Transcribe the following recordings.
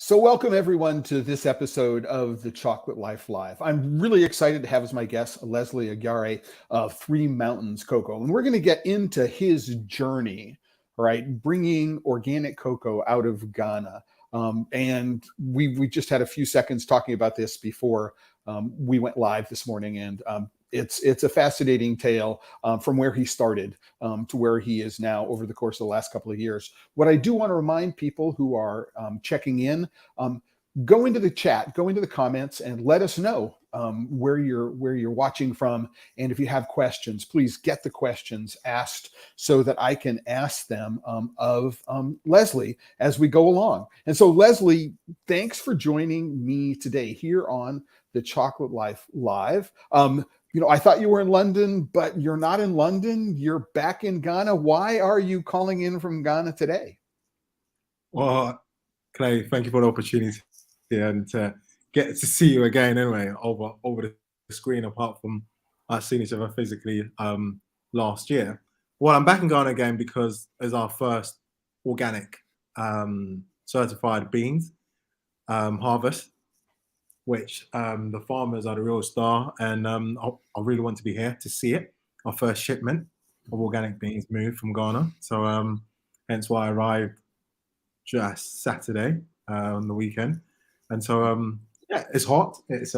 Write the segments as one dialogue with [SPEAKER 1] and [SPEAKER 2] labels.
[SPEAKER 1] So welcome everyone to this episode of The Chocolate Life Live. I'm really excited to have as my guest Leslie Agyare of Three Mountains Cocoa. And we're going to get into his journey, right, bringing organic cocoa out of Ghana. And we just had a few seconds talking about this before we went live this morning. And it's a fascinating tale from where he started to where he is now over the course of the last couple of years. What I do want to remind people who are checking in, go into the chat, go into the comments, and let us know where you're watching from. And if you have questions, please get the questions asked so that I can ask them of Leslie as we go along. And so, Leslie, thanks for joining me today here on The Chocolate Life Live. I thought you were in London, but you're not in London. You're back in Ghana. Why are you calling in from Ghana today?
[SPEAKER 2] Well, Clay, thank you for the opportunity and to get to see you again anyway over the screen, apart from us seeing each other physically last year. Well, I'm back in Ghana again because it's our first organic certified beans harvest, which the farmers are the real star, and I really want to be here to see it. Our first shipment of organic beans moved from Ghana, so hence why I arrived just Saturday on the weekend. And so yeah, it's hot. It's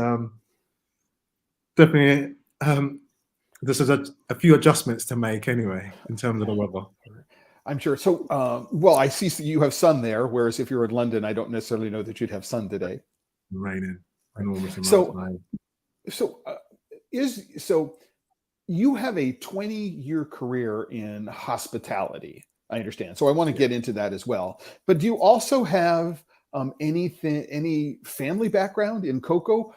[SPEAKER 2] definitely this is a few adjustments to make anyway in terms of the weather.
[SPEAKER 1] I'm sure. So, well, I see you have sun there, whereas if you're in London, I don't necessarily know that you'd have sun today.
[SPEAKER 2] Raining.
[SPEAKER 1] So you have a 20-year career in hospitality, I understand. So I want to get into that as well. But do you also have any family background in cocoa?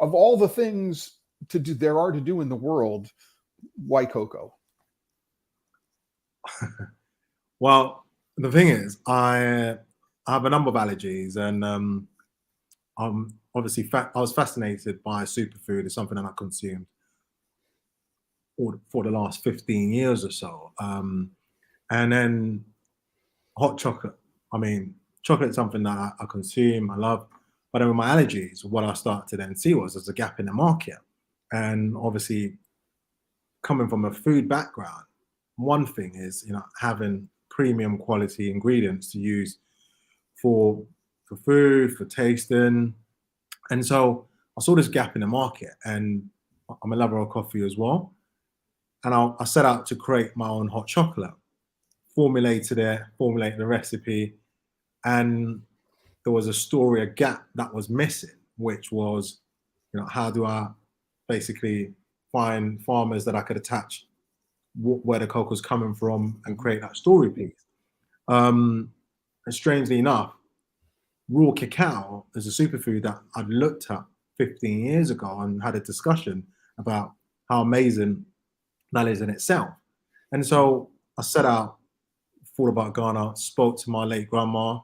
[SPEAKER 1] Of all the things there are to do in the world, why cocoa?
[SPEAKER 2] Well, the thing is, I have a number of allergies, and obviously I was fascinated by superfood. It's something that I consumed for the last 15 years or so. And then hot chocolate. I mean, chocolate is something that I consume, I love. But then with my allergies, what I started to then see was there's a gap in the market. And obviously, coming from a food background, one thing is, having premium quality ingredients to use for food, for tasting. And so I saw this gap in the market, and I'm a lover of coffee as well. And I set out to create my own hot chocolate, formulate the recipe. And there was a gap that was missing, which was, how do I basically find farmers that I could attach where the cocoa's coming from and create that story piece. And strangely enough, raw cacao is a superfood that I'd looked at 15 years ago and had a discussion about how amazing that is in itself. And so I set out, thought about Ghana, spoke to my late grandma,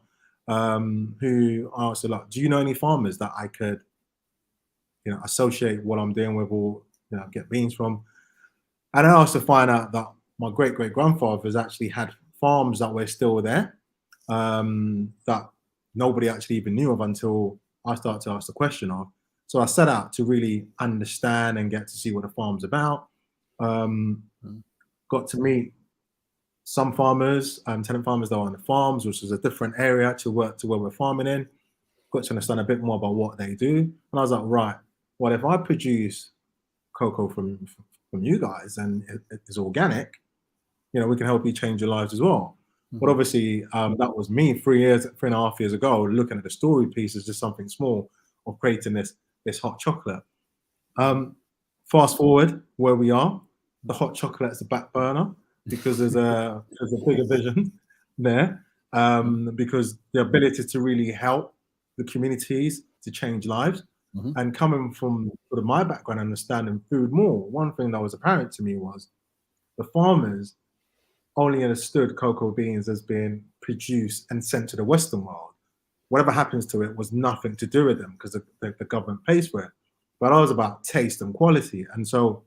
[SPEAKER 2] who asked her, like, do you know any farmers that I could, associate what I'm doing with, or, get beans from? And I asked to find out that my great-great-grandfathers actually had farms that were still there, that nobody actually even knew of until I started to ask the question of. So I set out to really understand and get to see what the farm's about. Got to meet some farmers, tenant farmers that were on the farms, which was a different area to where we're farming in. Got to understand a bit more about what they do. And I was like, right, well, if I produce cocoa from you guys and it is organic, we can help you change your lives as well. Mm-hmm. But obviously, that was me 3.5 years ago, looking at the story piece as just something small of creating this hot chocolate. Fast forward where we are, the hot chocolate is the back burner because there's a bigger vision there, because the ability to really help the communities to change lives
[SPEAKER 1] Mm-hmm.
[SPEAKER 2] And coming from sort of my background, understanding food more, one thing that was apparent to me was the farmers only understood cocoa beans as being produced and sent to the Western world. Whatever happens to it was nothing to do with them because the government pays for it. But I was about taste and quality. And so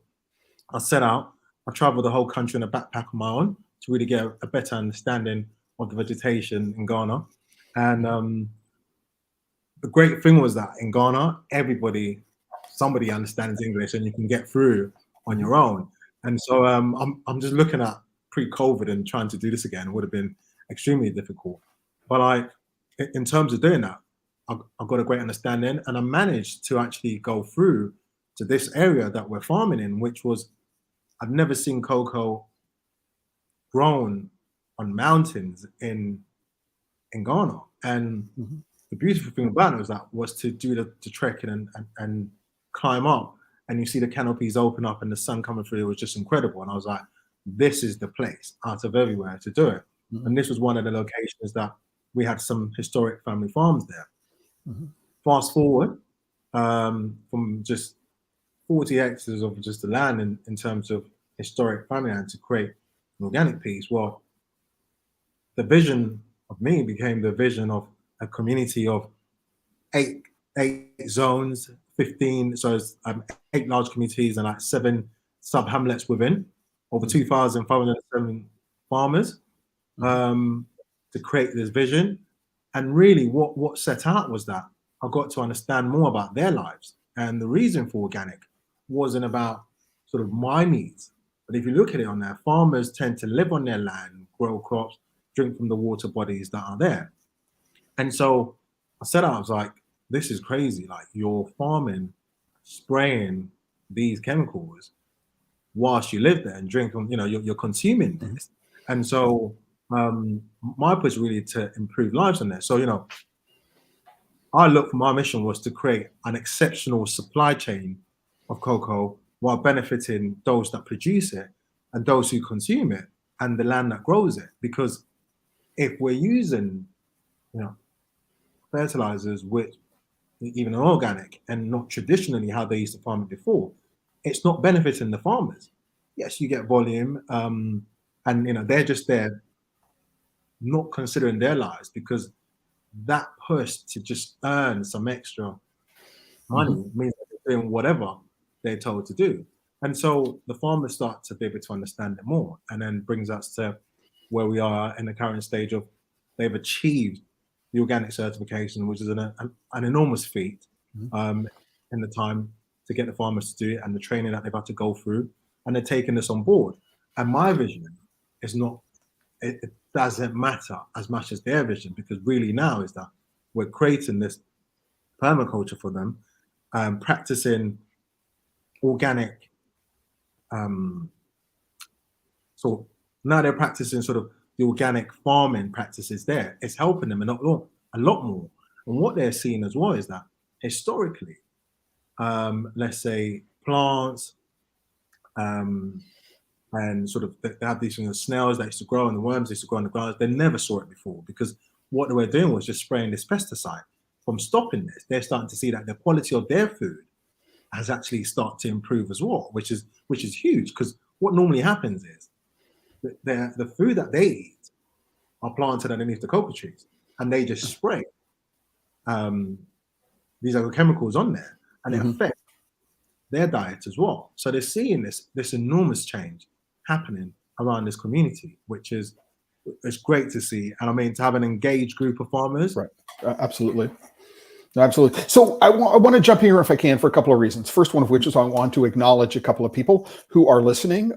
[SPEAKER 2] I set out, I traveled the whole country in a backpack on my own to really get a better understanding of the vegetation in Ghana. And the great thing was that in Ghana, somebody understands English and you can get through on your own. And so I'm just looking at pre-COVID and trying to do this again would have been extremely difficult. But like in terms of doing that, I've got a great understanding, and I managed to actually go through to this area that we're farming in, which was I've never seen cocoa grown on mountains in Ghana. And
[SPEAKER 1] Mm-hmm.
[SPEAKER 2] the beautiful thing about it was to do the trekking and climb up, and you see the canopies open up and the sun coming through. It was just incredible. And I was like, this is the place out of everywhere to do it.
[SPEAKER 1] Mm-hmm.
[SPEAKER 2] And this was one of the locations that we had some historic family farms there.
[SPEAKER 1] Mm-hmm.
[SPEAKER 2] Fast forward from just 40 hectares of just the land in terms of historic family land to create an organic piece. Well, the vision of me became the vision of a community of eight zones, 15, so it's 8 large communities and like 7 sub hamlets within, over 2,507 farmers, to create this vision. And really what set out was that I got to understand more about their lives. And the reason for organic wasn't about sort of my needs. But if you look at it on there, farmers tend to live on their land, grow crops, drink from the water bodies that are there. And so I said, I was like, this is crazy. Like you're farming, spraying these chemicals whilst you live there and drink, you're consuming this. And so my push really to improve lives on there. So, I look for my mission was to create an exceptional supply chain of cocoa while benefiting those that produce it and those who consume it and the land that grows it. Because if we're using, fertilizers, which even organic and not traditionally how they used to farm it before, it's not benefiting the farmers. Yes, you get volume, and they're just there, not considering their lives, because that push to just earn some extra money means that they're doing whatever they're told to do. And so the farmers start to be able to understand it more, and then brings us to where we are in the current stage of they've achieved the organic certification, which is an enormous feat in the time to get the farmers to do it and the training that they've had to go through, and they're taking this on board. And my vision is not, it doesn't matter as much as their vision, because really now is that we're creating this permaculture for them, practicing organic. So now they're practicing sort of the organic farming practices there. It's helping them a lot more. And what they're seeing as well is that historically, let's say plants, and sort of they have these snails that used to grow and the worms that used to grow on the ground. They never saw it before, because what they were doing was just spraying this pesticide. From stopping this, they're starting to see that the quality of their food has actually started to improve as well, which is huge, because what normally happens is the food that they eat are planted underneath the cocoa trees, and they just spray these other chemicals on there, and it affects their diet as well. So they're seeing this enormous change happening around this community, which is it's great to see. And I mean, to have an engaged group of farmers.
[SPEAKER 1] Right. Absolutely. Absolutely. So I want to jump here if I can for a couple of reasons. First one of which is I want to acknowledge a couple of people who are listening.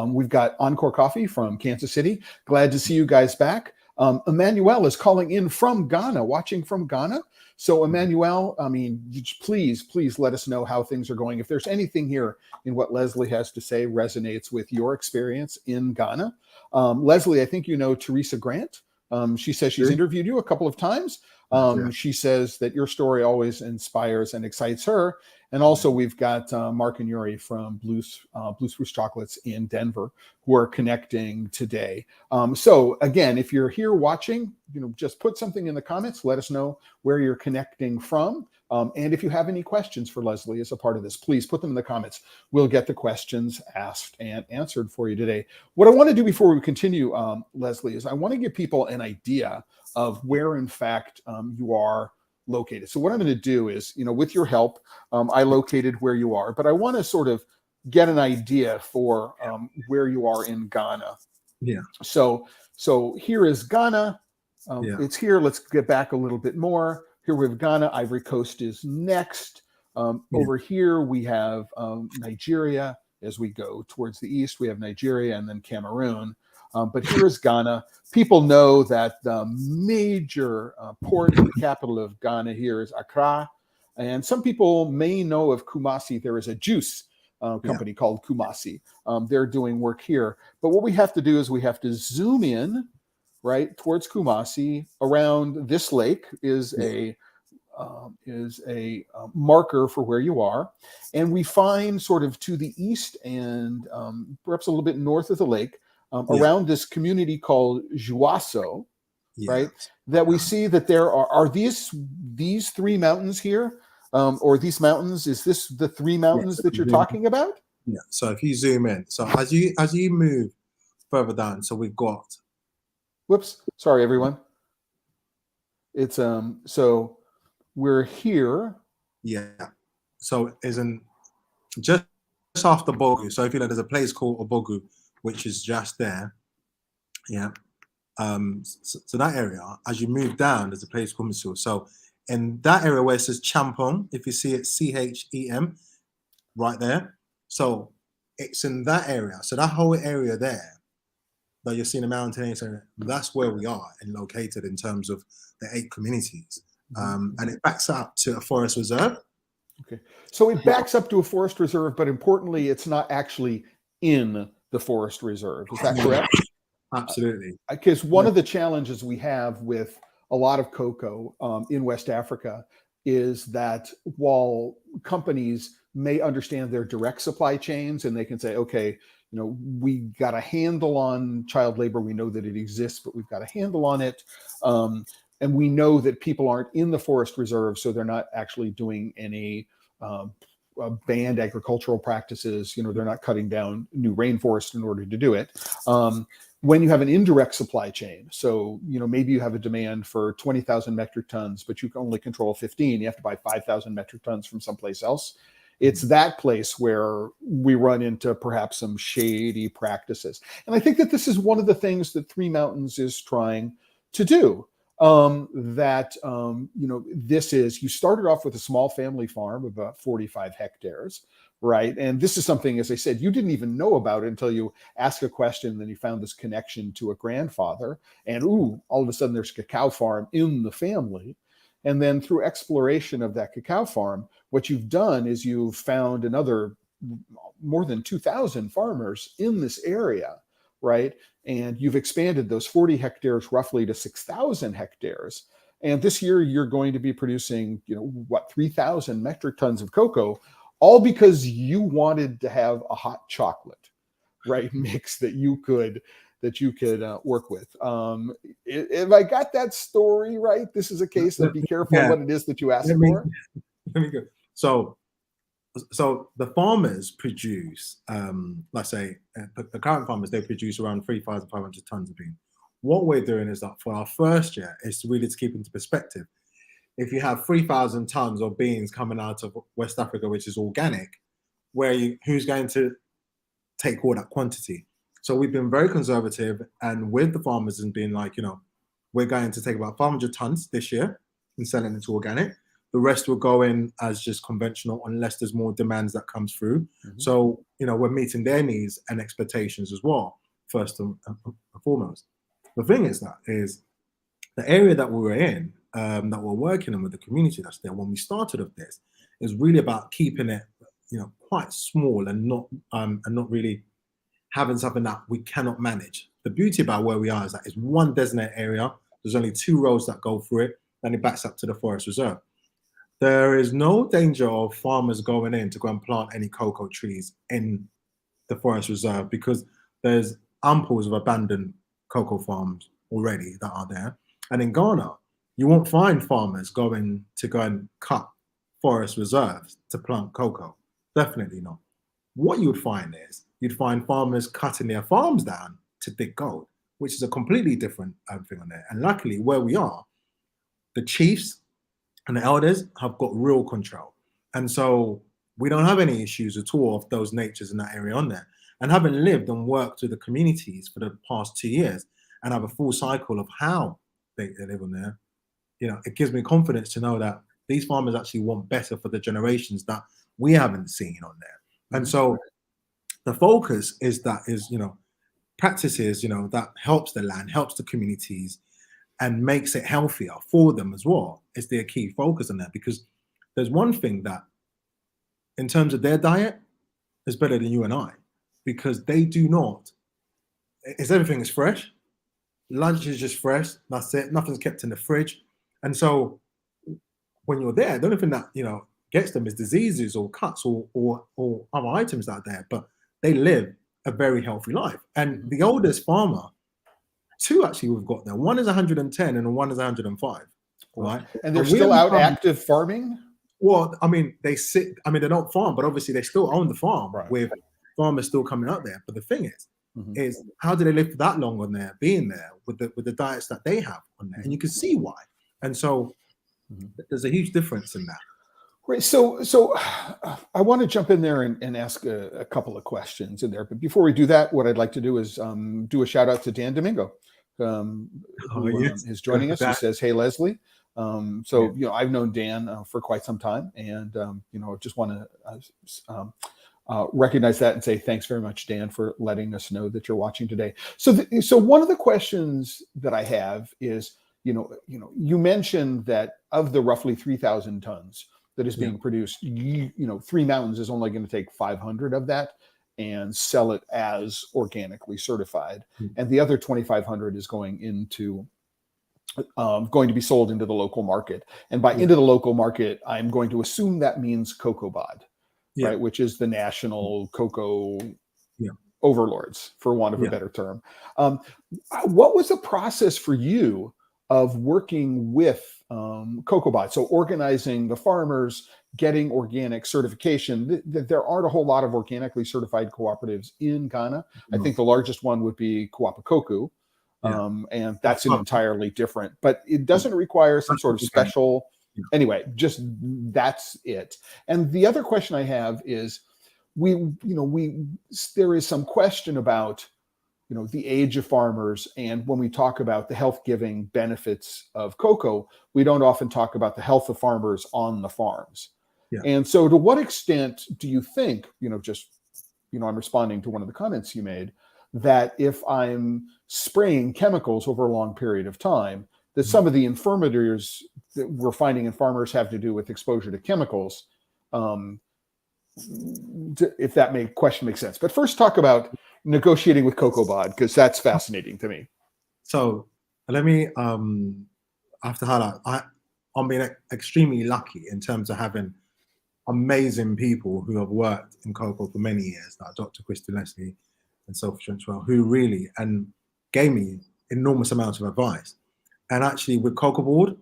[SPEAKER 1] We've got Encore Coffee from Kansas City. Glad to see you guys back. Emmanuel is calling in from Ghana, watching from Ghana. So Emmanuel, I mean, please let us know how things are going. If there's anything here in what Leslie has to say resonates with your experience in Ghana. Leslie, I think you know Teresa Grant. She says she's interviewed you a couple of times. She says that your story always inspires and excites her. And also we've got Mark and Yuri from Blue Spruce Chocolates in Denver who are connecting today. So again, if you're here watching, just put something in the comments. Let us know where you're connecting from. And if you have any questions for Leslie as a part of this, please put them in the comments. We'll get the questions asked and answered for you today. What I want to do before we continue, Leslie, is I want to give people an idea of where, in fact, you are located. So what I'm going to do is, with your help, I located where you are, but I want to sort of get an idea for where you are in Ghana.
[SPEAKER 2] Yeah.
[SPEAKER 1] So here is Ghana.
[SPEAKER 2] Yeah.
[SPEAKER 1] It's here. Let's get back a little bit more. Here we have Ghana. Ivory Coast is next. Over here we have Nigeria. As we go towards the east, we have Nigeria and then Cameroon. But here is Ghana. People know that the major port, the capital of Ghana here is Accra. And some people may know of Kumasi. There is a juice company called Kumasi. They're doing work here. But what we have to do is we have to zoom in, right, towards Kumasi. Around this lake is a marker for where you are. And we find sort of to the east and perhaps a little bit north of the lake, around this community called Juasso, right, that we see that there are these three mountains here, or these mountains. Is this the three mountains that you're talking about?
[SPEAKER 2] Yeah. So if you zoom in, so as you move further down, so we've got.
[SPEAKER 1] Whoops, sorry everyone. It's so we're here.
[SPEAKER 2] Yeah. So isn't just after Bogu. So if you know, there's a place called Obogu, which is just there. Yeah. So that area, as you move down, there's a place called Misul. So in that area where it says Champong, if you see it, CHEM, right there. So it's in that area. So that whole area there that you're seeing the mountains, that's where we are and located in terms of the 8 communities. And it backs up to a forest reserve.
[SPEAKER 1] Okay. So it backs up to a forest reserve, but importantly, it's not actually in the forest reserve. Is that correct?
[SPEAKER 2] Absolutely.
[SPEAKER 1] Because one of the challenges we have with a lot of cocoa in West Africa is that while companies may understand their direct supply chains and they can say, okay, we got a handle on child labor. We know that it exists, but we've got a handle on it. And we know that people aren't in the forest reserve, so they're not actually doing any banned agricultural practices. They're not cutting down new rainforest in order to do it. When you have an indirect supply chain, so maybe you have a demand for 20,000 metric tons, but you can only control 15. You have to buy 5,000 metric tons from someplace else. It's that place where we run into perhaps some shady practices. And I think that this is one of the things that Three Mountains is trying to do. This is, you started off with a small family farm of about 45 hectares, right? And this is something, as I said, you didn't even know about it until you asked a question, and then you found this connection to a grandfather, and all of a sudden there's a cacao farm in the family. And then through exploration of that cacao farm, what you've done is you've found another more than 2,000 farmers in this area, right? And you've expanded those 40 hectares roughly to 6,000 hectares. And this year you're going to be producing, 3,000 metric tons of cocoa, all because you wanted to have a hot chocolate, right, mix that you could work with. If I got that story right, this is a case of be careful what it is that you ask for.
[SPEAKER 2] Let me go. So the farmers produce, let's say, the current farmers, they produce around 3,500 tons of bean. What we're doing is that for our first year is really to keep into perspective. If you have 3,000 tons of beans coming out of West Africa, which is organic, who's going to take all that quantity? So we've been very conservative, and with the farmers and being like, we're going to take about 500 tons this year and selling it to organic. The rest will go in as just conventional unless there's more demands that comes through. So, we're meeting their needs and expectations as well, first and foremost. The thing is the area that we were in, that we're working in with the community that's there when we started of this, is really about keeping it, quite small and not really having something that we cannot manage. The beauty about where we are is that it's one designated area. There's only 2 roads that go through it, then it backs up to the forest reserve. There is no danger of farmers going in to go and plant any cocoa trees in the forest reserve because there's amples of abandoned cocoa farms already that are there. And in Ghana, you won't find farmers going to go and cut forest reserves to plant cocoa. Definitely not. What you would find is you'd find farmers cutting their farms down to dig gold, which is a completely different thing on there. And luckily, where we are, the chiefs and the elders have got real control. And so we don't have any issues at all of those natures in that area on there. And having lived and worked with the communities for the past 2 years and have a full cycle of how they live on there, it gives me confidence to know that these farmers actually want better for the generations that we haven't seen on there. And so the focus is practices, that helps the land, helps the communities, and makes it healthier for them as well, is their key focus on that. Because there's one thing that, in terms of their diet, is better than you and I, because they do not. Everything is fresh. Lunch is just fresh. That's it. Nothing's kept in the fridge. And so when you're there, the only thing that gets them is diseases or cuts or other items out there. But they live a very healthy life. And the oldest farmer, two actually we've got there. One is 110 and one is 105. Right.
[SPEAKER 1] And they're still out active farming?
[SPEAKER 2] Well, they don't farm, but obviously they still own the farm, with farmers still coming out there. But the thing is how do they live for that long on there, being there with the diets that they have on there? And you can see why. And so there's a huge difference in that.
[SPEAKER 1] Right. So I want to jump in there and ask a couple of questions in there. But before we do that, what I'd like to do is do a shout out to Dan Domingo, who is joining us. Who says, "Hey, Leslie." I've known Dan for quite some time, and just want to recognize that and say thanks very much, Dan, for letting us know that you're watching today. So one of the questions that I have is, you mentioned that of the roughly 3,000 tons that is being produced, Three Mountains is only going to take 500 of that and sell it as organically certified, and the other 2,500 is going to be sold into the local market. And by into the local market, I'm going to assume that means CocoBod, right, which is the national cocoa overlords, for want of a better term. What was the process for you of working with CocoBod? So organizing the farmers, getting organic certification. There aren't a whole lot of organically certified cooperatives in Ghana. I think the largest one would be Koku. And that's entirely different, but it doesn't require some sort of special. Anyway, just that's it. And the other question I have is, there is some question about, the age of farmers. And when we talk about the health-giving benefits of cocoa, we don't often talk about the health of farmers on the farms. And so to what extent do you think, I'm responding to one of the comments you made, that if I'm spraying chemicals over a long period of time, that some of the infirmities that we're finding in farmers have to do with exposure to chemicals, if that question makes sense. But first, talk about negotiating with CocoBod, because that's fascinating to me.
[SPEAKER 2] So let me, after highlight, I'm being extremely lucky in terms of having amazing people who have worked in cocoa for many years, like Dr. Christy Leslie and Sophie Trenchwell, who really gave me enormous amounts of advice. And actually with CocoBod,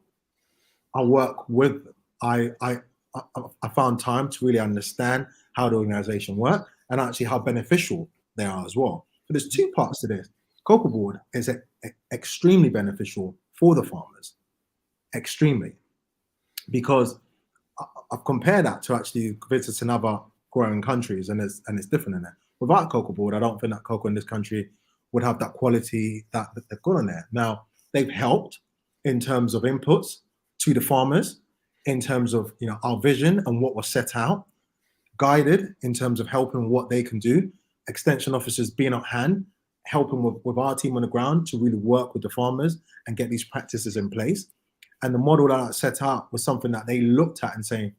[SPEAKER 2] I work with them. I found time to really understand how the organization works and actually how beneficial they are as well. So there's two parts to this. CocoBod is extremely beneficial for the farmers, extremely, because I've compared that to actually visiting other growing countries, and it's different in there. Without CocoBod, I don't think that cocoa in this country would have that quality that they've got in there. Now, they've helped in terms of inputs to the farmers, in terms of our vision and what was set out, guided in terms of helping what they can do, extension officers being at hand, helping with our team on the ground to really work with the farmers and get these practices in place. And the model that I set out was something that they looked at and saying,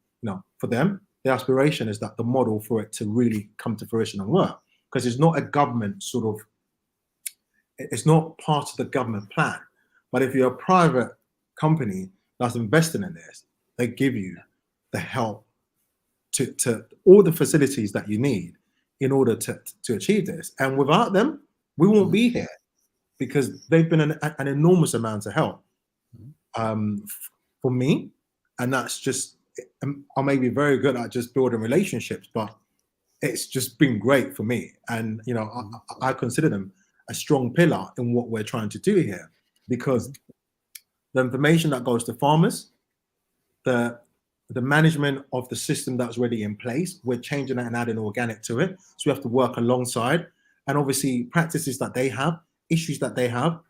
[SPEAKER 2] for them, the aspiration is that the model for it to really come to fruition and work, because it's not a government it's not part of the government plan. But if you're a private company that's investing in this, they give you the help to all the facilities that you need in order to achieve this. And without them, we won't be here, because they've been an enormous amount of help for me. And that's just are maybe very good at just building relationships, but it's just been great for me. And, you know, I consider them a strong pillar in what we're trying to do here, because the information that goes to farmers, the management of the system that's already in place, we're changing that and adding organic to it. So we have to work alongside, and obviously practices that they have, issues that they have,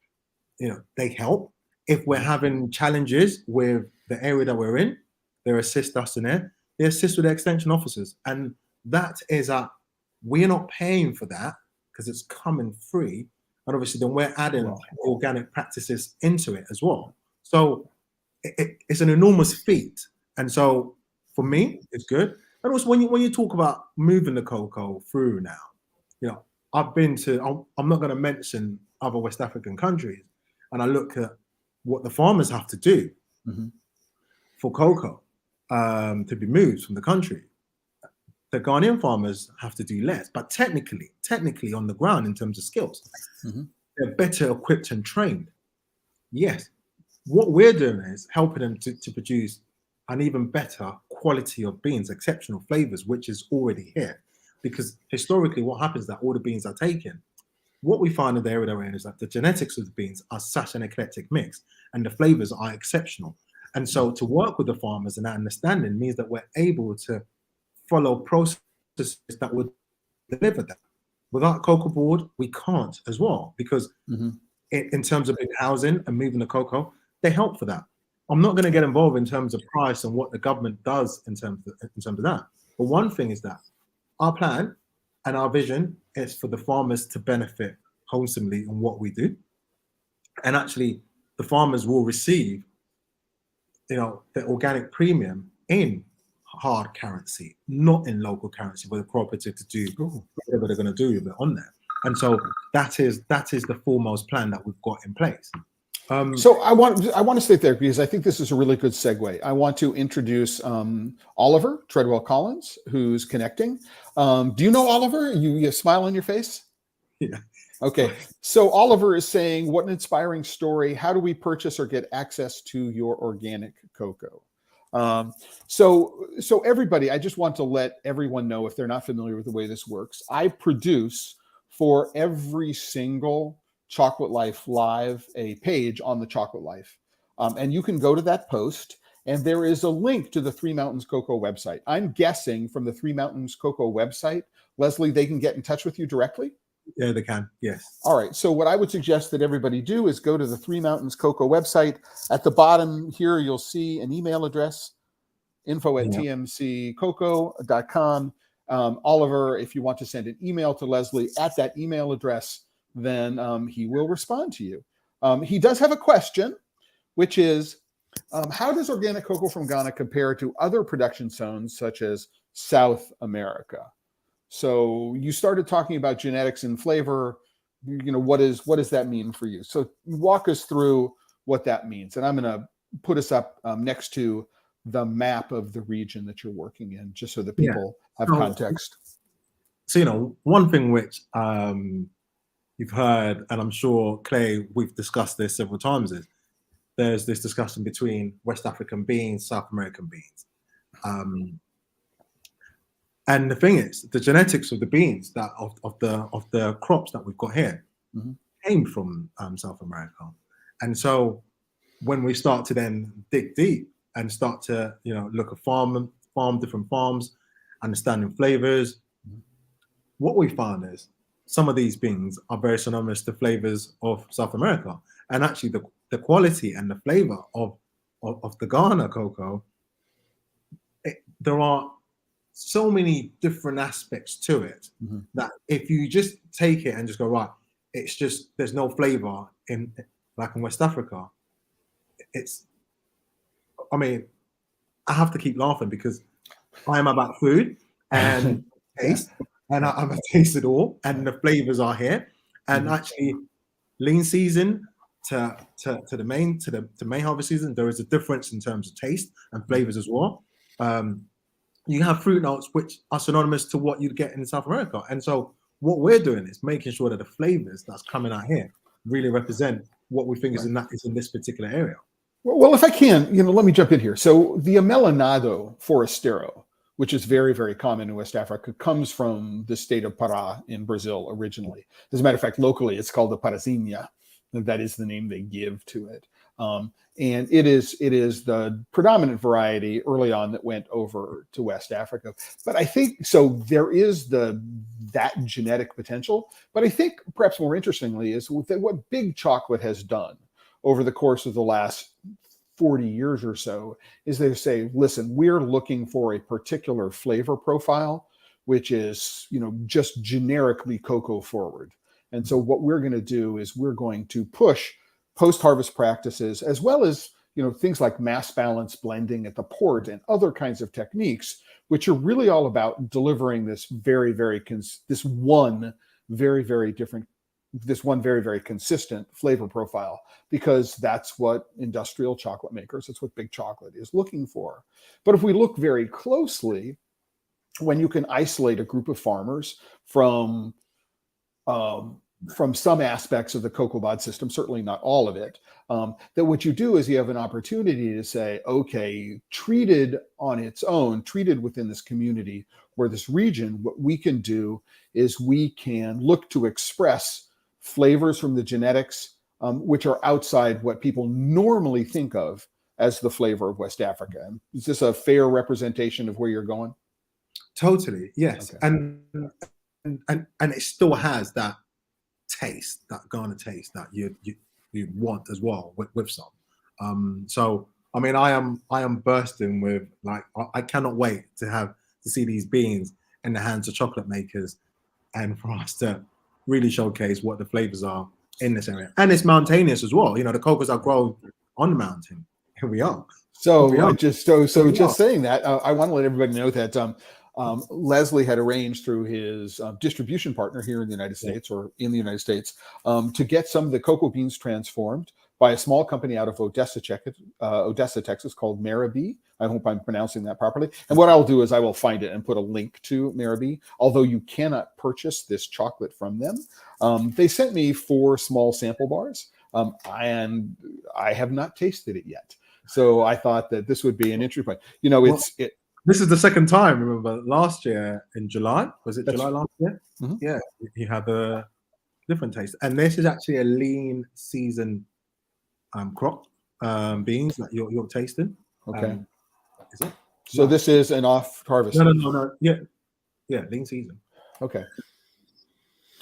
[SPEAKER 2] you know, they help. If we're having challenges with the area that we're in, they assist us in it. They assist with the extension officers. And that is we're not paying for that because it's coming free. And obviously then we're adding organic practices into it as well. So it's an enormous feat. And so for me, it's good. And also when you talk about moving the cocoa through now, you know, I've been to, I'm not going to mention other West African countries, and I look at what the farmers have to do for cocoa to be moved from the country. The Ghanaian farmers have to do less, but technically on the ground in terms of skills, they're better equipped and trained. Yes, what we're doing is helping them to produce an even better quality of beans, exceptional flavors, which is already here. Because historically, what happens is that all the beans are taken. What we find in the area that we're in is that the genetics of the beans are such an eclectic mix, and the flavors are exceptional. And so to work with the farmers and that understanding means that we're able to follow processes that would deliver that. Without cocoa board, we can't as well, because in terms of housing and moving the cocoa, they help for that. I'm not going to get involved in terms of price and what the government does in terms of that. But one thing is that our plan and our vision is for the farmers to benefit wholesomely in what we do. And actually, the farmers will receive, you know, the organic premium in hard currency, not in local currency, with a cooperative to do whatever they're going to do with it on there. And so that is the foremost plan that we've got in place.
[SPEAKER 1] So I want to stay there because I think this is a really good segue. I want to introduce Oliver Treadwell Collins, who's connecting. Do you know Oliver? You have a smile on your face?
[SPEAKER 2] Yeah.
[SPEAKER 1] Okay. So Oliver is saying, what an inspiring story. How do we purchase or get access to your organic cocoa? So everybody, I just want to let everyone know, if they're not familiar with the way this works, I produce for every single Chocolate Life Live a page on the Chocolate Life. And you can go to that post, and there is a link to the Three Mountains Cocoa website. I'm guessing from the Three Mountains Cocoa website, Leslie, they can get in touch with you directly?
[SPEAKER 2] Yeah, they can. Yes.
[SPEAKER 1] All right. So what I would suggest that everybody do is go to the Three Mountains Cocoa website. At the bottom here, you'll see an email address, info@tmccocoa.com. Oliver, if you want to send an email to Leslie at that email address, then he will respond to you. He does have a question, which is, how does organic cocoa from Ghana compare to other production zones such as South America? So you started talking about genetics and flavor. You know, what does that mean for you? So walk us through what that means. And I'm going to put us up next to the map of the region that you're working in, just so that people have context.
[SPEAKER 2] So, you know, one thing which you've heard, and I'm sure, Clay, we've discussed this several times, is there's this discussion between West African beans, South American beans. And the thing is, the genetics of the beans that of the crops that we've got here came from South America. And so when we start to then dig deep and start to, you know, look at different farms, understanding flavors, what we found is some of these beans are very synonymous to flavors of South America. And actually the quality and the flavor of the Ghana cocoa, there are so many different aspects to it that if you just take it and just go, right, it's just, there's no flavor in, like in West Africa. I mean, I have to keep laughing because I am about food and taste, and I've tasted all, and the flavors are here. And actually, lean season to the main harvest season, there is a difference in terms of taste and flavors as well. You have fruit notes which are synonymous to what you'd get in South America. And so what we're doing is making sure that the flavors that's coming out here really represent what we think is in this particular area.
[SPEAKER 1] Well, if I can, let me jump in here. So the Amelinado forastero, which is very, very common in West Africa, comes from the state of Pará in Brazil originally. As a matter of fact, locally it's called the Parazinha. That is the name they give to it. And it is the predominant variety early on that went over to West Africa. But I think so there is that genetic potential. But I think perhaps more interestingly is what Big Chocolate has done over the course of the last 40 years or so is they say, listen, we're looking for a particular flavor profile, which is, just generically cocoa forward. And so what we're going to do is we're going to push post-harvest practices as well as, things like mass balance blending at the port and other kinds of techniques, which are really all about delivering this one very, very different this one very, very consistent flavor profile, because that's what industrial chocolate makers, that's what Big Chocolate is looking for. But if we look very closely, when you can isolate a group of farmers from some aspects of the cocoa bod system, certainly not all of it, that what you do is you have an opportunity to say, okay, treated on its own, treated within this community or this region, what we can do is we can look to express flavors from the genetics, which are outside what people normally think of as the flavor of West Africa. Is this a fair representation of where you're going?
[SPEAKER 2] Totally, yes.
[SPEAKER 1] Okay.
[SPEAKER 2] And it still has that taste, that Ghana taste that you want as well with some. So I mean, I am bursting with, like, I cannot wait to see these beans in the hands of chocolate makers, and for us to really showcase what the flavors are in this area. And it's mountainous as well. The cocos are grown on the mountain. Here we are.
[SPEAKER 1] Just saying that, I want to let everybody know that Leslie had arranged through his distribution partner here in the United States, or in the United States, to get some of the cocoa beans transformed by a small company out of Odessa, Texas, called Marabee. I hope I'm pronouncing that properly. And what I'll do is I will find it and put a link to Marabee, although you cannot purchase this chocolate from them. They sent me 4 small sample bars, and I have not tasted it yet. So I thought that this would be an entry point.
[SPEAKER 2] This is the second time. Remember last year in July? Was it July last year?
[SPEAKER 1] Mm-hmm.
[SPEAKER 2] Yeah, you had a different taste. And this is actually a lean season crop beans that you're tasting.
[SPEAKER 1] Okay.
[SPEAKER 2] Is it?
[SPEAKER 1] So this is an off harvest.
[SPEAKER 2] No. Yeah, lean season.
[SPEAKER 1] Okay.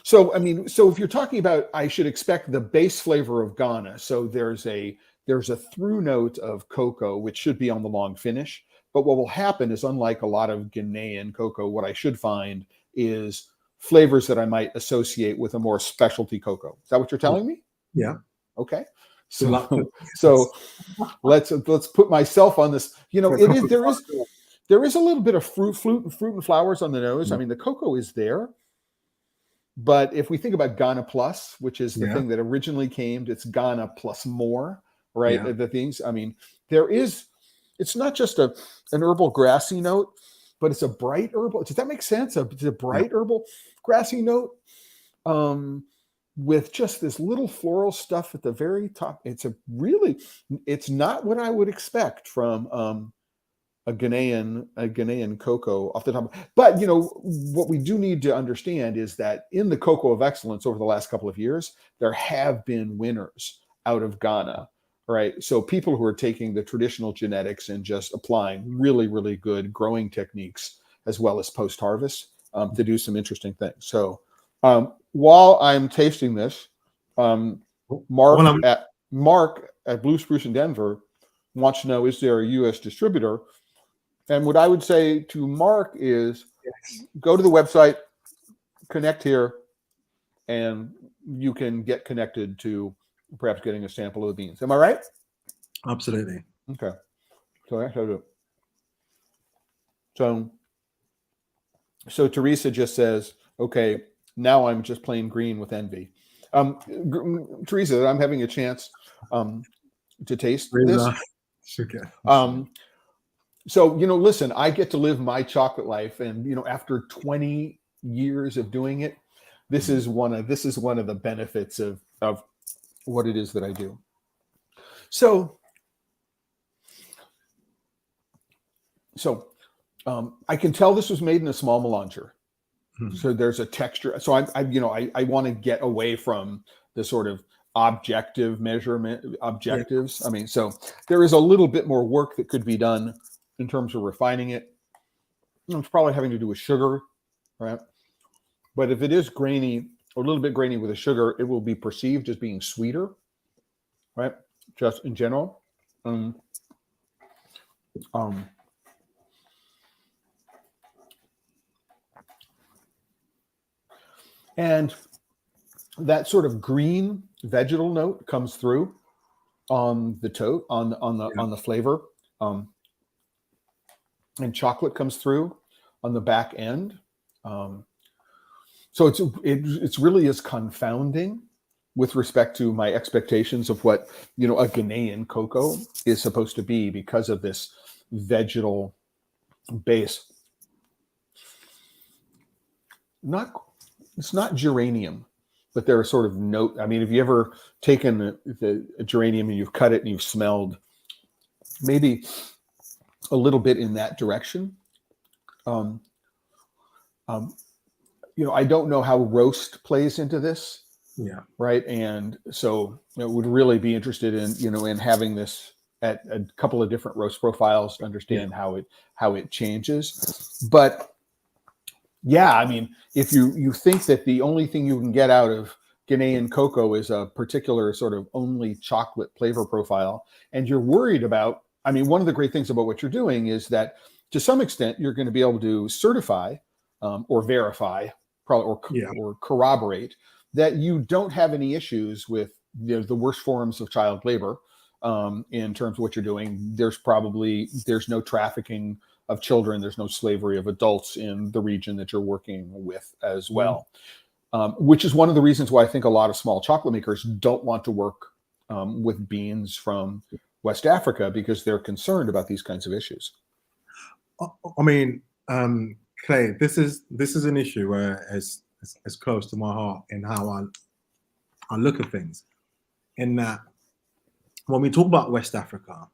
[SPEAKER 1] So if you're talking about, I should expect the base flavor of Ghana. So there's a through note of cocoa, which should be on the long finish. But what will happen is, unlike a lot of Ghanaian cocoa, what I should find is flavors that I might associate with a more specialty cocoa. Is that what you're telling me?
[SPEAKER 2] Yeah.
[SPEAKER 1] Okay. So let's put myself on this. There is a little bit of fruit and flowers on the nose.
[SPEAKER 2] Mm-hmm.
[SPEAKER 1] I mean, the cocoa is there. But if we think about Ghana Plus, which is the thing that originally came, it's Ghana Plus more, right? Yeah. The things, it's not just an herbal grassy note, but it's a bright herbal. Does that make sense? It's a bright herbal grassy note with just this little floral stuff at the very top. It's not what I would expect from a Ghanaian cocoa off the top. But what we do need to understand is that in the cocoa of excellence over the last couple of years, there have been winners out of Ghana, right? So people who are taking the traditional genetics and just applying really, really good growing techniques as well as post-harvest to do some interesting things. So while I'm tasting this, Mark at Blue Spruce in Denver wants to know, is there a U.S. distributor? And what I would say to Mark is, go to the website, connect here, and you can get connected to perhaps getting a sample of the beans. Am I right?
[SPEAKER 2] Absolutely.
[SPEAKER 1] Okay. So that's how I do it. So Teresa just says, okay, now I'm just plain green with envy. Teresa, I'm having a chance to taste this. So, listen, I get to live my chocolate life, and after 20 years of doing it, this is one of the benefits of what it is that I do. So, So I can tell this was made in a small melanger.
[SPEAKER 2] Hmm.
[SPEAKER 1] So there's a texture. So I want to get away from the sort of objective measurement
[SPEAKER 2] Yeah.
[SPEAKER 1] objectives. I mean, so there is a little bit more work that could be done in terms of refining it. It's probably having to do with sugar, right? But if it is grainy, or a little bit grainy with the sugar, it will be perceived as being sweeter, right? Just in general. Um, um, and that sort of green vegetal note comes through on the tote
[SPEAKER 2] Yeah.
[SPEAKER 1] on the flavor, um, and chocolate comes through on the back end. Um, so it's really is confounding with respect to my expectations of what a Ghanaian cocoa is supposed to be because of this vegetal base. Not It's not geranium, but there are sort of note. I mean, have you ever taken the geranium and you've cut it and you've smelled maybe a little bit in that direction? Um, um, I don't know how roast plays into this,
[SPEAKER 2] Yeah.
[SPEAKER 1] right? And so would really be interested in having this at a couple of different roast profiles to
[SPEAKER 2] Yeah.
[SPEAKER 1] understand how it changes. But yeah, I mean, if you think that the only thing you can get out of Ghanaian cocoa is a particular sort of only chocolate flavor profile, and you're worried about, I mean, one of the great things about what you're doing is that to some extent you're going to be able to certify or verify, probably,
[SPEAKER 2] Yeah.
[SPEAKER 1] or corroborate that you don't have any issues with the worst forms of child labor in terms of what you're doing. There's no trafficking of children. There's no slavery of adults in the region that you're working with as
[SPEAKER 2] Mm.
[SPEAKER 1] well, which is one of the reasons why I think a lot of small chocolate makers don't want to work with beans from West Africa, because they're concerned about these kinds of issues.
[SPEAKER 2] I mean, Clay, this is an issue where it's close to my heart in how I look at things. In that, when we talk about West Africa,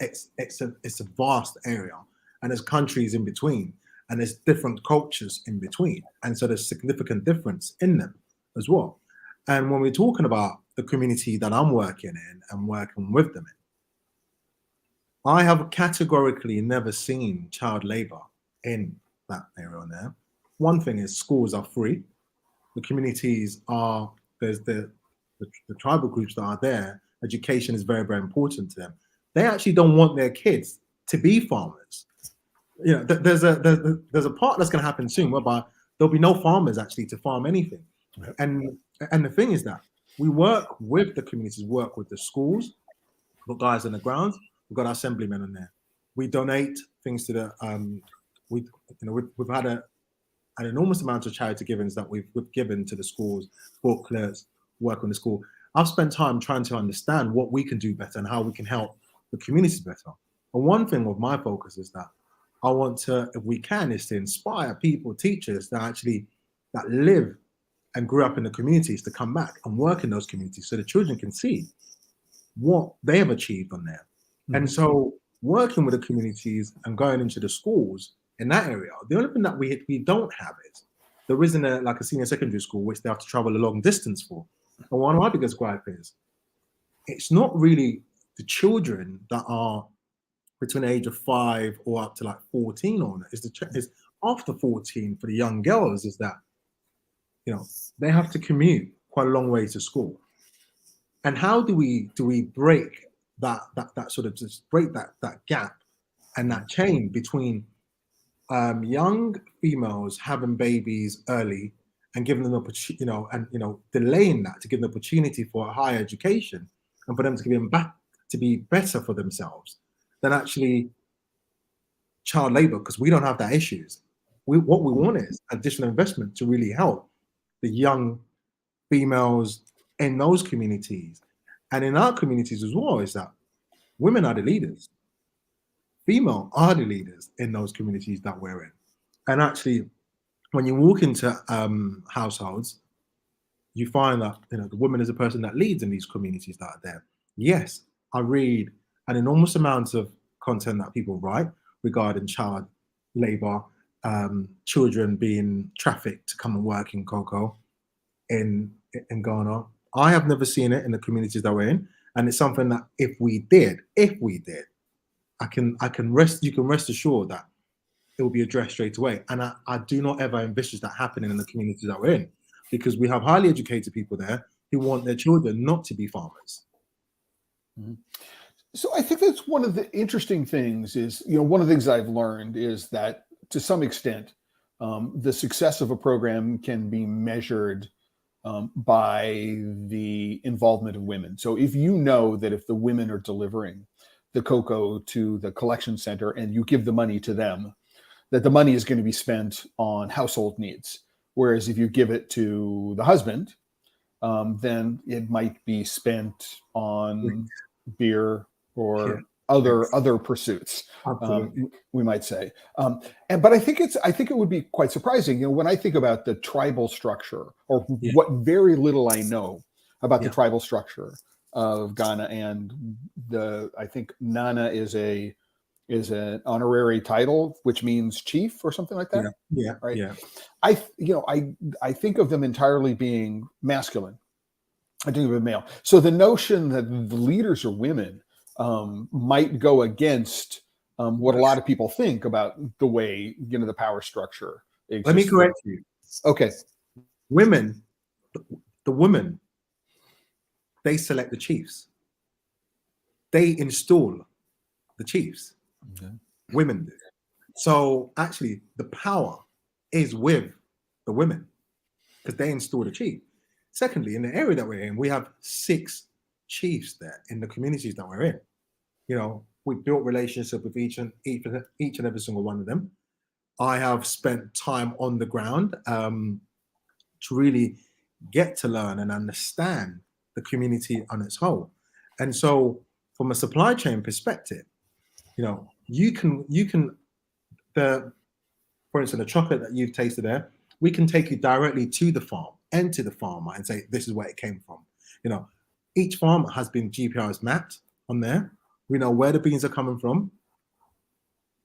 [SPEAKER 2] it's a vast area, and there's countries in between, and there's different cultures in between, and so there's significant difference in them as well. And when we're talking about the community that I'm working in and working with them in, I have categorically never seen child labor in that area on there. One thing is schools are free. The communities are there's the tribal groups that are there. Education is very, very important to them. They actually don't want their kids to be farmers. There's a part that's going to happen soon whereby there'll be no farmers actually to farm anything.
[SPEAKER 1] Yep.
[SPEAKER 2] And the thing is that we work with the communities, work with the schools, we've got guys on the ground, we've got our assemblymen on there. We donate things to the we've had an enormous amount of charity givings that we've given to the schools, booklets, work on the school. I've spent time trying to understand what we can do better and how we can help the communities better. And one thing of my focus is that I want to, if we can, is to inspire people, teachers that live and grew up in the communities to come back and work in those communities so the children can see what they have achieved on there.
[SPEAKER 1] Mm-hmm.
[SPEAKER 2] And so working with the communities and going into the schools in that area, the only thing that we don't have is there isn't a senior secondary school which they have to travel a long distance for. And one of my biggest gripe is it's not really the children that are between the age of 5 or up to like 14 on it. Is after 14 for the young girls is that they have to commute quite a long way to school. And how do we break that sort of just break that gap and that chain between young females having babies early and giving them delaying that to give them the opportunity for a higher education and for them to give them back to be better for themselves than actually child labor, because we don't have that issues. What we want is additional investment to really help the young females in those communities and in our communities as well, is that women are the leaders. Female are the leaders in those communities that we're in. And actually, when you walk into households, you find that the woman is a person that leads in these communities that are there. Yes, I read an enormous amount of content that people write, regarding child labor, children being trafficked to come and work in cocoa in Ghana. I have never seen it in the communities that we're in, and it's something that if we did, you can rest assured that it will be addressed straight away. And I do not ever envisage that happening in the communities that we're in, because we have highly educated people there who want their children not to be farmers.
[SPEAKER 1] Mm-hmm. So I think that's one of the interesting things is, one of the things I've learned is that to some extent, the success of a program can be measured by the involvement of women. So if you know that if the women are delivering the cocoa to the collection center and you give the money to them, that the money is going to be spent on household needs. Whereas if you give it to the husband, then it might be spent on beer or other pursuits, we might say. But I think it would be quite surprising. When I think about the tribal structure, or what very little I know about the tribal structure of Ghana, and I think Nana is an honorary title, which means chief or something like that. Right.
[SPEAKER 2] Yeah.
[SPEAKER 1] I think of them entirely being masculine. I think of it male. So the notion that the leaders are women might go against what a lot of people think about the way the power structure exists.
[SPEAKER 2] Let me correct you.
[SPEAKER 1] Okay.
[SPEAKER 2] Women, the women, they select the chiefs. They install the chiefs. Okay. Women do. So actually, the power is with the women because they install the chief. Secondly, in the area that we're in, we have 6 chiefs there in the communities that we're in. We built relationship with each and every single one of them. I have spent time on the ground to really get to learn and understand the community on its whole. And so from a supply chain perspective, you can for instance, the chocolate that you've tasted there, we can take you directly to the farm and to the farmer and say, this is where it came from. Each farmer has been GPRS mapped on there. We know where the beans are coming from.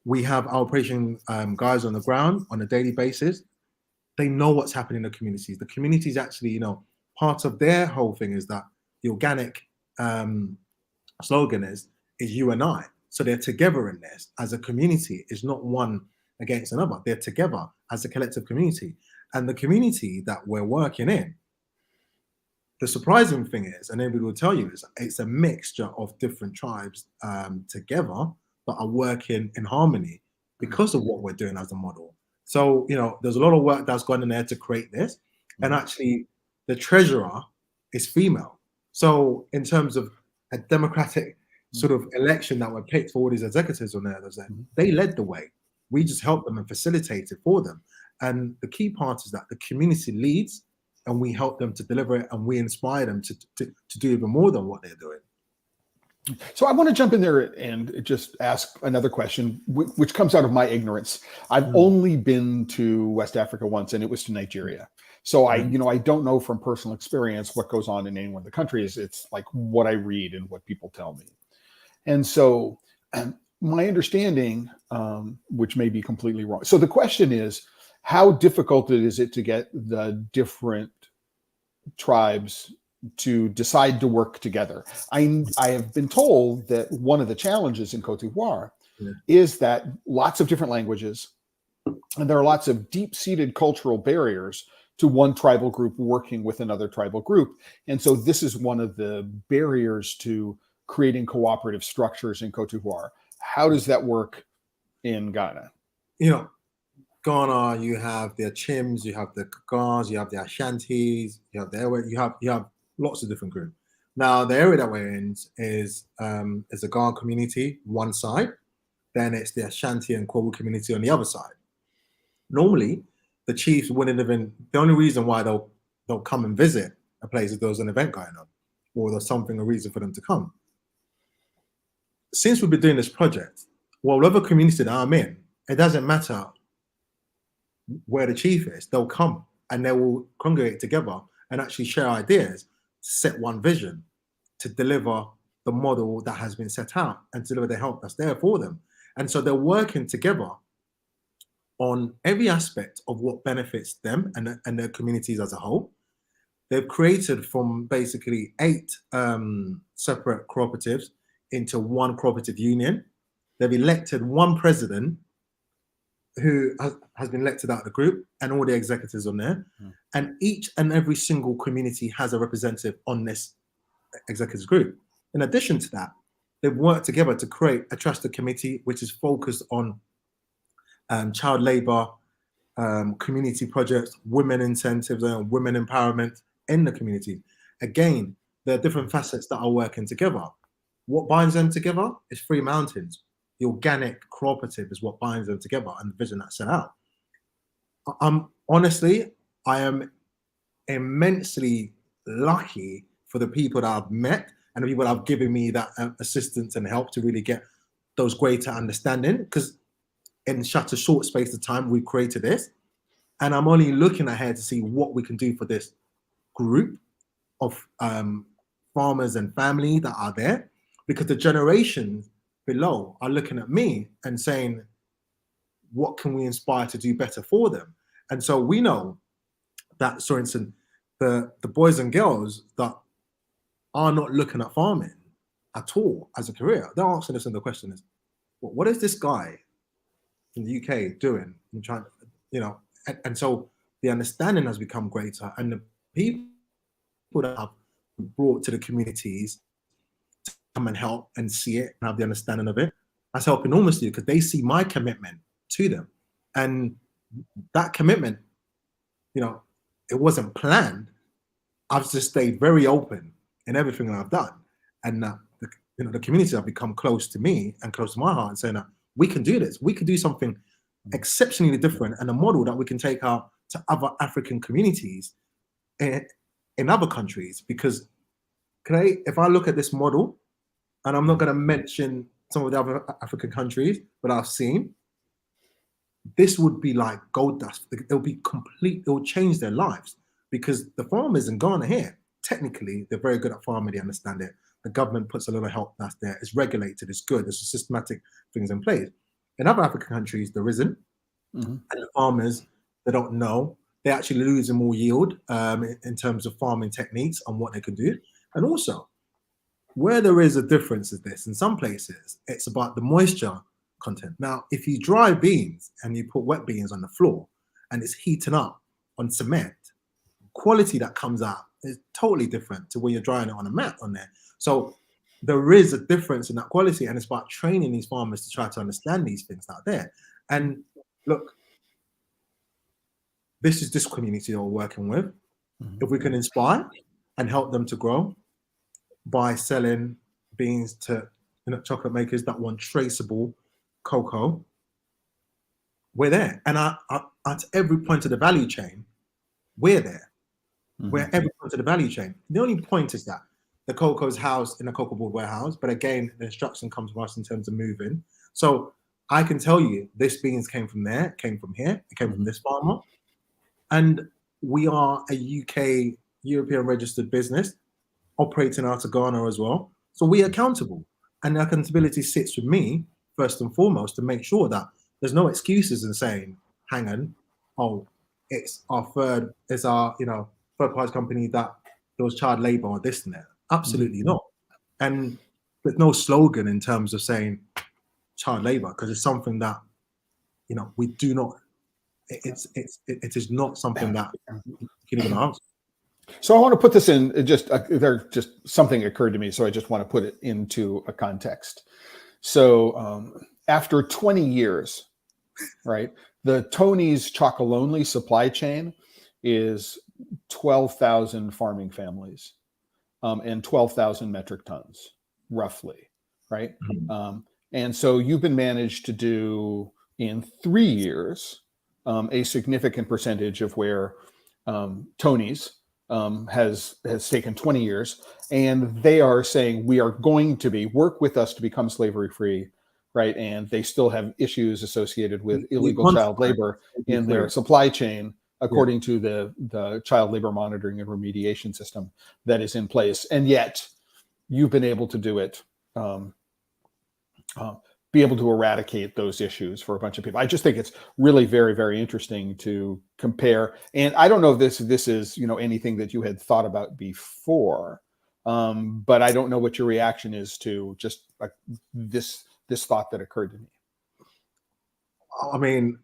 [SPEAKER 2] We have our operation guys on the ground on a daily basis. They know what's happening in the communities. The communities actually, part of their whole thing is that the organic slogan is you and I. So they're together in this as a community. It's not one against another. They're together as a collective community. And the community that we're working in, the surprising thing is, and everybody will tell you, is it's a mixture of different tribes together that are working in harmony because of what we're doing as a model. So, there's a lot of work that's gone in there to create this. And actually, the treasurer is female. So in terms of a democratic sort of election that were picked for all these executives on there, they led the way. We just helped them and facilitated for them. And the key part is that the community leads and we help them to deliver it, and we inspire them to do even more than what they're doing.
[SPEAKER 1] So I want to jump in there and just ask another question, which comes out of my ignorance. I've only been to West Africa once, and it was to Nigeria. So I don't know from personal experience what goes on in any one of the countries. It's like what I read and what people tell me. And so my understanding, which may be completely wrong. So the question is, how difficult is it to get the different tribes to decide to work together? I have been told that one of the challenges in Cote d'Ivoire is that lots of different languages, and there are lots of deep-seated cultural barriers to one tribal group working with another tribal group. And so this is one of the barriers to creating cooperative structures in Cote d'Ivoire. How does that work in Ghana?
[SPEAKER 2] Ghana, you have their Chims, you have the Kagans, you have the Ashantis, you have you have lots of different groups. Now, the area that we're in is the Ghana community, one side, then it's the Ashanti and Kwabu community on the other side. Normally, the chiefs wouldn't even, the only reason why they'll come and visit a place if there was an event going on, or there's a reason for them to come. Since we've been doing this project, whatever community that I'm in, it doesn't matter where the chief is, they'll come and they will congregate together and actually share ideas, set one vision to deliver the model that has been set out and to deliver the help that's there for them. And so they're working together on every aspect of what benefits them and their communities as a whole. They've created from basically 8 separate cooperatives into one cooperative union. They've elected one president who has been elected out of the group, and all the executives on there. And each and every single community has a representative on this executives group. In addition to that, they've worked together to create a trusted committee, which is focused on child labor, community projects, women incentives, and women empowerment in the community. Again, there are different facets that are working together. What binds them together is 3 mountains. The organic cooperative is what binds them together, and the vision that's set out. Honestly, I am immensely lucky for the people that I've met and the people that have given me that assistance and help to really get those greater understanding, because in such a short space of time, we've created this. And I'm only looking ahead to see what we can do for this group of farmers and family that are there, because the generations below are looking at me and saying, what can we inspire to do better for them? And so we know that, for instance, the boys and girls that are not looking at farming at all as a career, they're asking us, and the question is, well, what is this guy in the UK doing and trying, and so the understanding has become greater, and the people that have brought to the communities to come and help and see it and have the understanding of it, that's helped enormously, because they see my commitment to them. And that commitment, it wasn't planned. I've just stayed very open in everything that I've done. And the communities have become close to me and close to my heart, and saying that we can do this. We can do something exceptionally different, and a model that we can take out to other African communities in other countries. Because if I look at this model, and I'm not going to mention some of the other African countries, but I've seen, this would be like gold dust. It'll be complete. It will change their lives, because the farmers in Ghana here, technically, they're very good at farming. They understand it. The government puts a lot of help that's there. It's regulated. It's good. There's systematic things in place. In other African countries, there isn't. And the farmers, they don't know. They actually lose more yield in terms of farming techniques and what they can do. And also, where there is a difference is this. In some places, it's about the moisture content. Now, if you dry beans and you put wet beans on the floor and it's heating up on cement, quality that comes out is totally different to when you're drying it on a mat on there. So there is a difference in that quality, and it's about training these farmers to try to understand these things out there. And look, this is this community that we're working with. If we can inspire and help them to grow by selling beans to chocolate makers that want traceable cocoa, we're there. And at every point of the value chain, we're there. We're at every point of the value chain. The only point is that the cocoa is housed in a cocoa board warehouse, but again, the instruction comes from us in terms of moving. So I can tell you, this beans came from there, it came from here, it came from this farmer. And we are a UK, European registered business operating out of Ghana as well. So we're accountable. And the accountability sits with me, first and foremost, to make sure that there's no excuses in saying, hang on, it's our third party company that there was child labor or this and that. Absolutely not. And there's no slogan in terms of saying child labor, because it's something that, we do not, it is not something that you can even answer.
[SPEAKER 1] So I want to put this in, something occurred to me, so I just want to put it into a context. So after 20 years, right, the Tony's Chocolonely supply chain is 12,000 farming families and 12,000 metric tons, roughly, right? And so you've been managed to do in 3 years a significant percentage of where Tony's has taken 20 years, and they are saying we are going to work with us to become slavery free, right? And they still have issues associated with illegal child labor in their supply chain, according to the child labor monitoring and remediation system that is in place. And yet you've been able to do it be able to eradicate those issues for a bunch of people. I just think it's really very, very interesting to compare. And I don't know if this is, anything that you had thought about before, but I don't know what your reaction is to just like this thought that occurred to me.
[SPEAKER 2] I mean,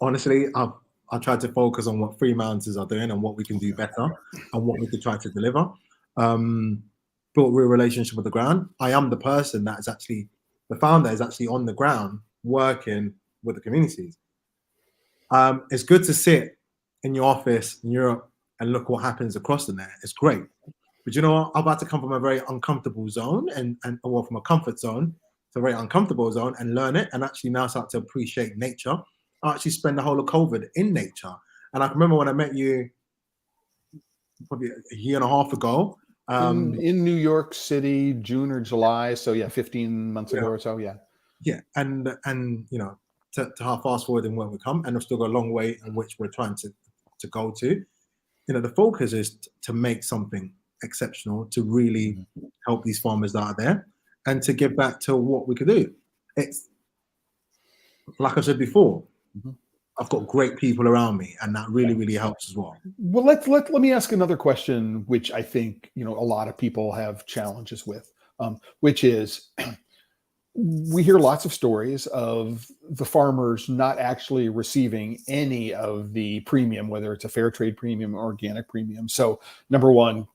[SPEAKER 2] honestly, I tried to focus on what Freelancers are doing and what we can do better and what we could try to deliver. Built real relationship with the ground. I am the person that is actually, the founder is actually on the ground working with the communities. It's good to sit in your office in Europe and look what happens across the net. It's great. But you know what? I'm about to come from a very uncomfortable zone and well, from a comfort zone to a very uncomfortable zone and learn it and actually now start to appreciate nature. I actually spent the whole of COVID in nature. And I can remember when I met you probably a year and a half ago.
[SPEAKER 1] In New York City, June or July. So yeah, 15 months ago or so. Yeah.
[SPEAKER 2] Yeah. And to how fast forward and where we come, and I've still got a long way in which we're trying to go to. The focus is to make something exceptional, to really help these farmers that are there and to give back to what we could do. It's like I said before, I've got great people around me, and that really, really helps as well.
[SPEAKER 1] Well, let me ask another question, which I think a lot of people have challenges with, which is we hear lots of stories of the farmers not actually receiving any of the premium, whether it's a fair trade premium or organic premium. So, number one,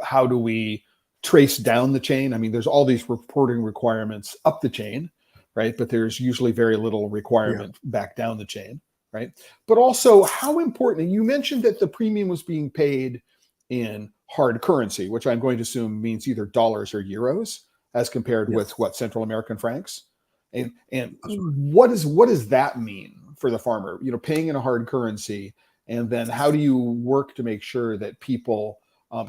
[SPEAKER 1] how do we trace down the chain? I mean, there's all these reporting requirements up the chain, right? But there's usually very little requirement back down the chain. Right. But also how important, and you mentioned that the premium was being paid in hard currency, which I'm going to assume means either dollars or euros as compared with what, Central American francs. And what does that mean for the farmer, paying in a hard currency? And then how do you work to make sure that people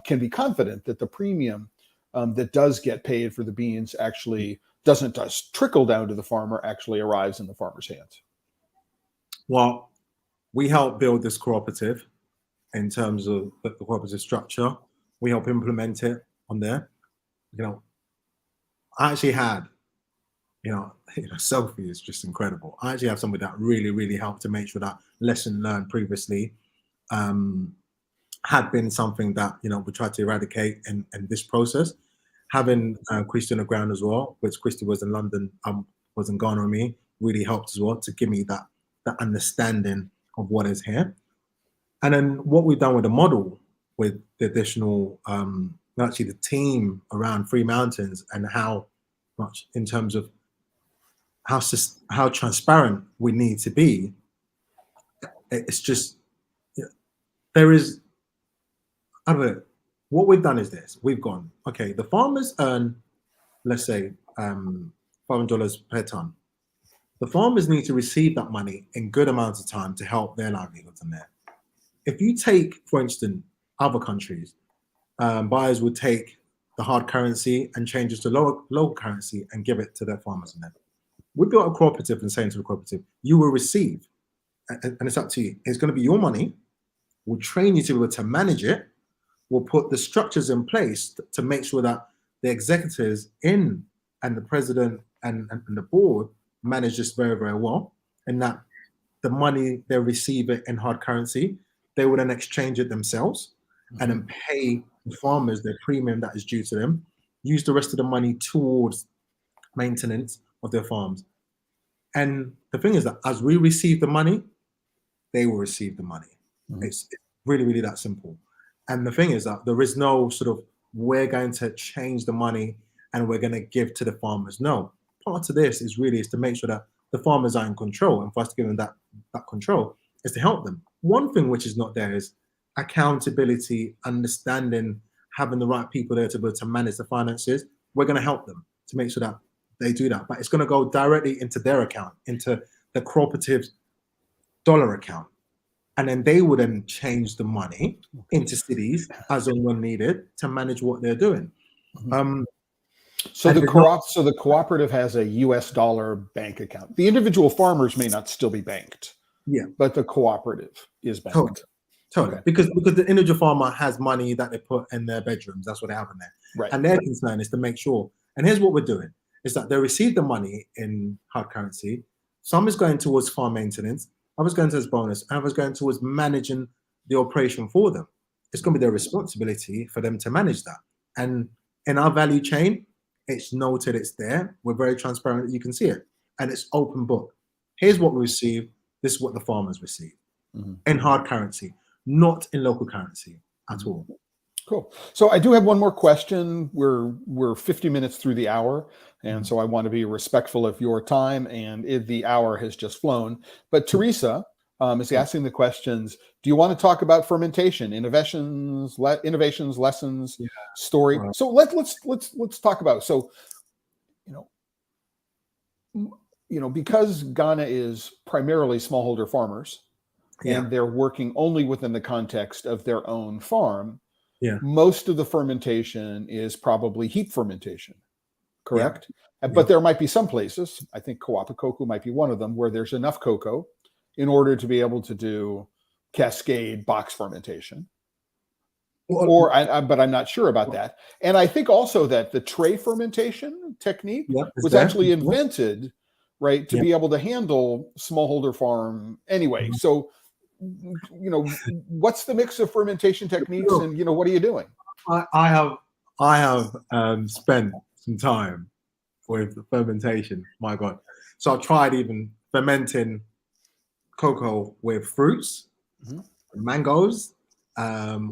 [SPEAKER 1] can be confident that the premium that does get paid for the beans actually doesn't just trickle down to the farmer, actually arrives in the farmer's hands?
[SPEAKER 2] Well, we help build this cooperative in terms of the cooperative structure. We help implement it on there. I actually had, Sophie is just incredible. I actually have somebody that really, really helped to make sure that lesson learned previously had been something that, we tried to eradicate in this process. Having Christy on the ground as well, which Christy was in London, was in Ghana with me, really helped as well to give me that understanding of what is here. And then what we've done with the model, with the additional, actually the team around Three Mountains, and how much in terms of how transparent we need to be. It's just, there is, I don't know, what we've done is this. We've gone, okay, the farmers earn, let's say, $500 per ton. The farmers need to receive that money in good amounts of time to help their livelihoods in there. If you take, for instance, other countries, buyers would take the hard currency and change it to local currency and give it to their farmers in there. We built a cooperative and saying to the cooperative, you will receive, and it's up to you. It's going to be your money. We'll train you to be able to manage it. We'll put the structures in place to make sure that the executives and the president and the board manage this very, very well, and that the money they receive it in hard currency, they would then exchange it themselves and then pay the farmers their premium that is due to them, use the rest of the money towards maintenance of their farms. And the thing is that as we receive the money, they will receive the money. It's really, really that simple. And the thing is that there is no sort of, we're going to change the money and we're going to give to the farmers. No, part of this is to make sure that the farmers are in control, and for us to give them that control is to help them. One thing which is not there is accountability, understanding, having the right people there to be able to manage the finances. We're going to help them to make sure that they do that, but it's going to go directly into their account, into the cooperative's dollar account. And then they would then change the money into cities as and when needed to manage what they're doing.
[SPEAKER 1] So the cooperative has a US dollar bank account. The individual farmers may not still be banked. Yeah. But the cooperative is banked.
[SPEAKER 2] Totally. Okay. Because the individual farmer has money that they put in their bedrooms. That's what they have in there. Right. And their concern is to make sure, and here's what we're doing. is that they receive the money in hard currency. Some is going towards farm maintenance, others going towards bonus, and others going towards managing the operation for them. It's going to be their responsibility for them to manage that. And in our value chain, it's noted, it's there. We're very transparent. You can see it. And it's open book. Here's what we receive. This is what the farmers receive in hard currency, not in local currency at all.
[SPEAKER 1] Cool. So I do have one more question. We're 50 minutes through the hour, and so I want to be respectful of your time, and the hour has just flown. But Teresa is asking the questions. Do you want to talk about fermentation, innovations, lessons, story?
[SPEAKER 2] Right.
[SPEAKER 1] So let's talk about it. So, because Ghana is primarily smallholder farmers, and they're working only within the context of their own farm.
[SPEAKER 2] Yeah.
[SPEAKER 1] Most of the fermentation is probably heat fermentation, correct? But there might be some places, I think Kawapa cocoa might be one of them, where there's enough cocoa in order to be able to do cascade box fermentation. But I'm not sure about that. And I think also that the tray fermentation technique was actually invented, right, to be able to handle smallholder farm anyway. So, what's the mix of fermentation techniques, and what are you doing?
[SPEAKER 2] I have spent some time with fermentation. My God! So I've tried even fermenting cocoa with fruits, mangoes,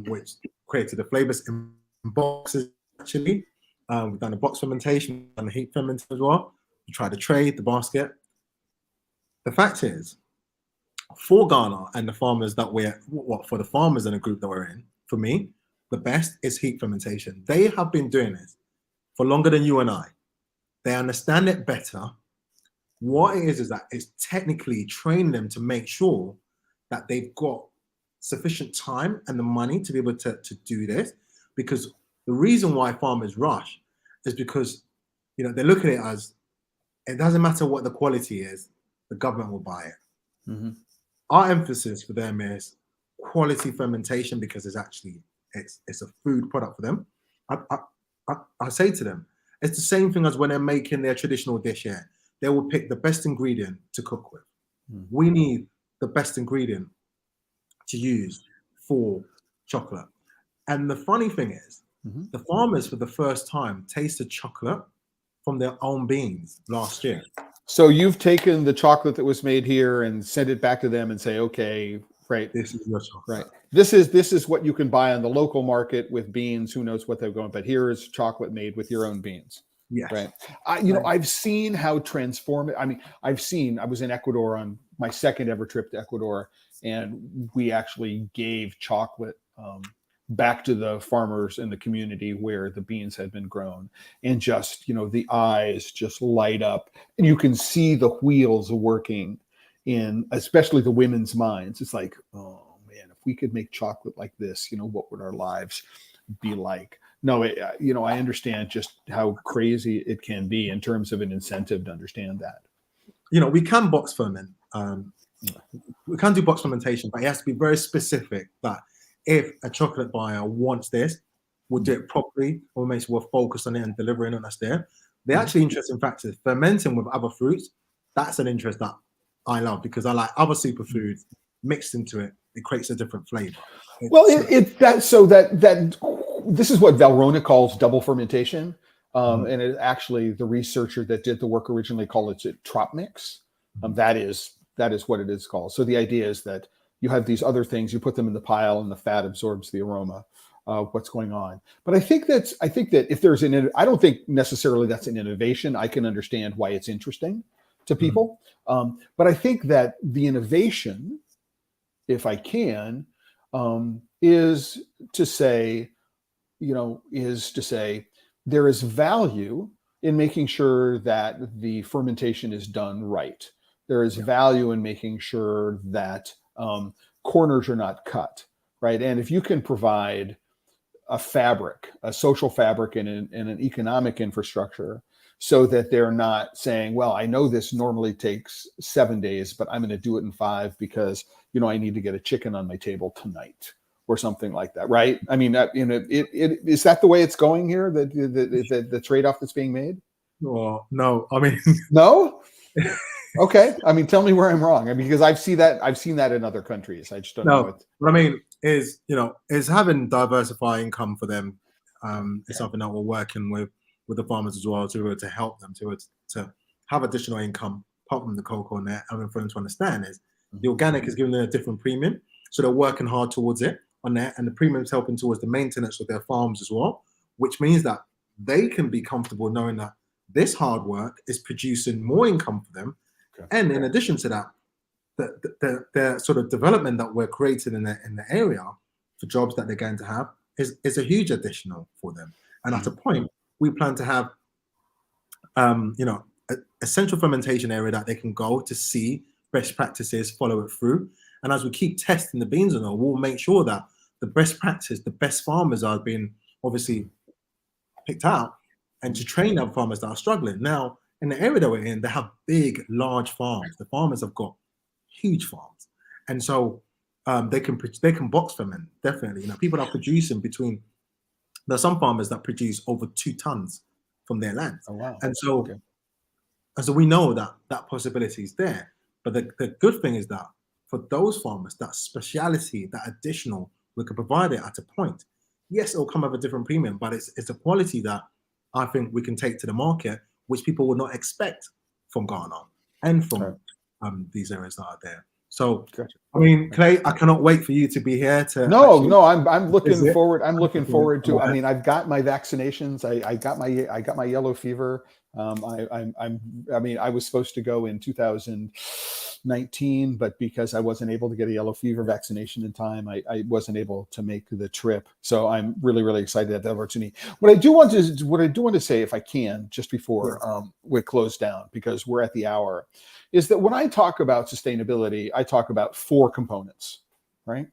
[SPEAKER 2] which created the flavors in boxes. Actually, we've done a box fermentation and a heat fermentation as well. We tried the tray, the basket. The fact is, for Ghana and the farmers that for the farmers in the group that we're in, for me, the best is heat fermentation. They have been doing this for longer than you and I. They understand it better. What it is that it's technically training them to make sure that they've got sufficient time and the money to be able to do this. Because the reason why farmers rush is because, they look at it as, it doesn't matter what the quality is, the government will buy it. Our emphasis for them is quality fermentation, because it's a food product for them. I say to them, it's the same thing as when they're making their traditional dish here. They will pick the best ingredient to cook with. We need the best ingredient to use for chocolate. And the funny thing is, the farmers for the first time tasted chocolate from their own beans last year.
[SPEAKER 1] So you've taken the chocolate that was made here and sent it back to them and say, okay, right,
[SPEAKER 2] this is your chocolate.
[SPEAKER 1] Right. This is what you can buy on the local market with beans. Who knows what they're going, but here is chocolate made with your own beans.
[SPEAKER 2] Yes.
[SPEAKER 1] Right. I've seen how transformative. I was in Ecuador on my second ever trip to Ecuador, and we actually gave chocolate back to the farmers in the community where the beans had been grown, and just, the eyes just light up, and you can see the wheels working in, especially the women's minds. It's like, oh man, if we could make chocolate like this, what would our lives be like? No, I understand just how crazy it can be in terms of an incentive to understand that.
[SPEAKER 2] We can box ferment. We can do box fermentation, but it has to be very specific that if a chocolate buyer wants this, we'll do it properly, we'll make sure we're focused on it and delivering on us there. The actually interesting fact is fermenting with other fruits. That's an interest that I love, because I like other superfoods mixed into it. It creates a different flavor.
[SPEAKER 1] This is what Valrhona calls double fermentation. And it actually, the researcher that did the work originally called it trop mix. That is what it is called. So the idea is that you have these other things, you put them in the pile, and the fat absorbs the aroma of what's going on. But I think that if there's I don't think necessarily that's an innovation. I can understand why it's interesting to people. But I think that the innovation, if I can, is to say there is value in making sure that the fermentation is done right. There is value in making sure that corners are not cut, right? And if you can provide a fabric, a social fabric, and an economic infrastructure, so that they're not saying, well, I know this normally takes 7 days, but I'm going to do it in 5 because, I need to get a chicken on my table tonight, or something like that, right? I mean, is that the way it's going here? The trade-off that's being made?
[SPEAKER 2] Well, no, I mean,
[SPEAKER 1] No? Okay. I mean, tell me where I'm wrong. I mean, because I've seen that in other countries. I just don't know
[SPEAKER 2] no.
[SPEAKER 1] it.
[SPEAKER 2] What I mean is, is having diversified income for them is something that we're working with the farmers as well to help them to have additional income apart from the cocoa and that. I mean, for them to understand is the organic is giving them a different premium, so they're working hard towards it on that, and the premium is helping towards the maintenance of their farms as well, which means that they can be comfortable knowing that this hard work is producing more income for them.
[SPEAKER 1] Okay.
[SPEAKER 2] And in addition to that, the sort of development that we're creating in the area for jobs that they're going to have is a huge additional for them. And at a point, we plan to have a central fermentation area that they can go to see best practices, follow it through. And as we keep testing the beans and all, we'll make sure that the best practice, the best farmers are being obviously picked out, and to train other farmers that are struggling. Now, in the area that we're in, they have big, large farms. The farmers have got huge farms, and so they can box ferment definitely. People are producing between. There are some farmers that produce over 2 tons from their land,
[SPEAKER 1] Oh, wow.
[SPEAKER 2] and so
[SPEAKER 1] Okay.
[SPEAKER 2] we know that possibility is there. But the good thing is that for those farmers, that speciality, that additional, we can provide it at a point. Yes, it'll come with a different premium, but it's a quality that I think we can take to the market, which people will not expect from Ghana and from these areas that are there. So,
[SPEAKER 1] Gotcha.
[SPEAKER 2] I mean, Clay, I cannot wait for you to be here to.
[SPEAKER 1] No, I'm looking forward. I'm looking
[SPEAKER 2] Actually
[SPEAKER 1] forward to. I
[SPEAKER 2] visit.
[SPEAKER 1] mean, I've got my vaccinations. I got my yellow fever. I mean, I was supposed to go in 2019, but because I wasn't able to get a yellow fever vaccination in time, I wasn't able to make the trip. So I'm really, really excited at that opportunity. What I do want to say, if I can, just before we close down, because we're at the hour, is that when I talk about sustainability, I talk about 4 components, right?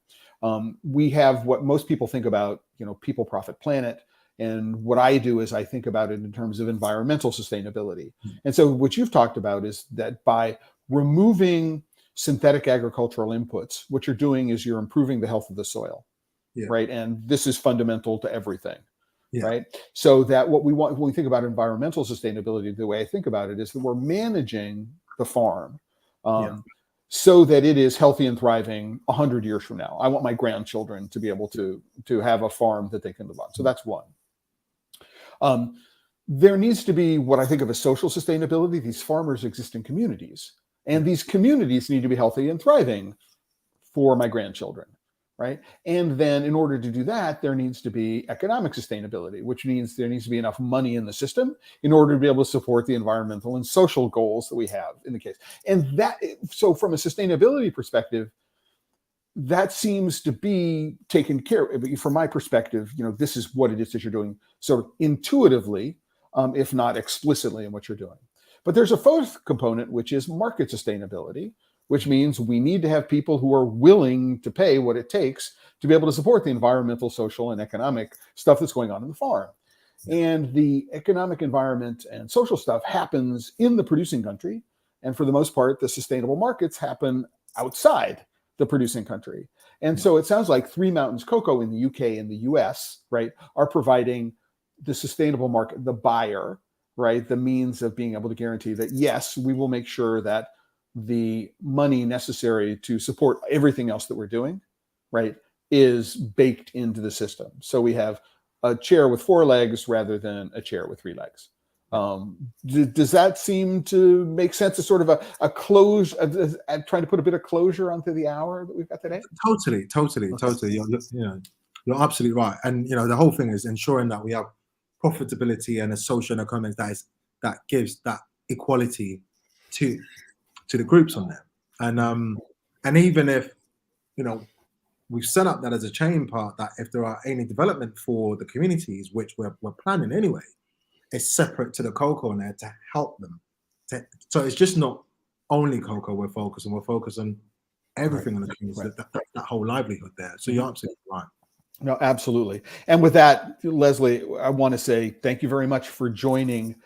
[SPEAKER 1] We have what most people think about, people, profit, planet. And what I do is I think about it in terms of environmental sustainability. And so what you've talked about is that by removing synthetic agricultural inputs, what you're doing is you're improving the health of the soil, right? And this is fundamental to everything, right? So that what we want when we think about environmental sustainability, the way I think about it is that we're managing the farm so that it is healthy and thriving 100 years from now. I want my grandchildren to be able to have a farm that they can live on. So that's one. There needs to be what I think of as social sustainability. These farmers exist in communities, and these communities need to be healthy and thriving for my grandchildren, right? And then in order to do that, there needs to be economic sustainability, which means there needs to be enough money in the system in order to be able to support the environmental and social goals that we have in the case. And so from a sustainability perspective, that seems to be taken care of. But from my perspective, this is what it is that you're doing sort of intuitively, if not explicitly in what you're doing. But there's a 4th component, which is market sustainability, which means we need to have people who are willing to pay what it takes to be able to support the environmental, social, and economic stuff that's going on in the farm. And the economic environment and social stuff happens in the producing country. And for the most part, the sustainable markets happen outside the producing country. And so it sounds like Three Mountains Cocoa in the UK and the US, right, are providing the sustainable market, the buyer, right, the means of being able to guarantee that, yes, we will make sure that the money necessary to support everything else that we're doing, right, is baked into the system. So we have a chair with 4 legs rather than a chair with 3 legs. Does that seem to make sense as sort of a close, trying to put a bit of closure onto the hour that we've got today?
[SPEAKER 2] Totally. You're absolutely right. And the whole thing is ensuring that we have profitability and a social and economic that gives that equality to the groups on there. And even if we've set up that as a chain part, that if there are any development for the communities, which we're planning anyway, it's separate to the cocoa on there to help them. So it's just not only cocoa we're focusing on everything in the community, that whole livelihood there. So you're absolutely right.
[SPEAKER 1] No, absolutely. And with that, Leslie, I want to say thank you very much for joining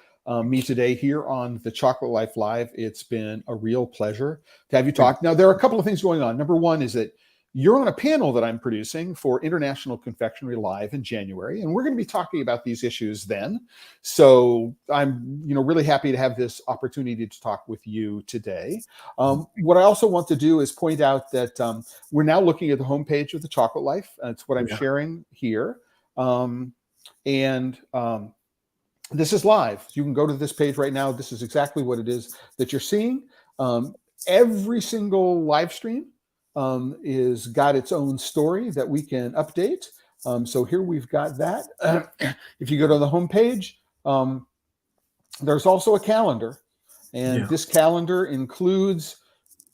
[SPEAKER 1] me today here on the Chocolate Life Live. It's been a real pleasure to have you talk. Now, there are a couple of things going on. Number one is that you're on a panel that I'm producing for International Confectionery Live in January, and we're going to be talking about these issues then. So I'm, really happy to have this opportunity to talk with you today. What I also want to do is point out that we're now looking at the homepage of The Chocolate Life. That's what I'm sharing here. This is live. You can go to this page right now. This is exactly what it is that you're seeing. Every single live stream is got its own story that we can update. So here we've got that. If you go to the homepage, there's also a calendar. And this calendar includes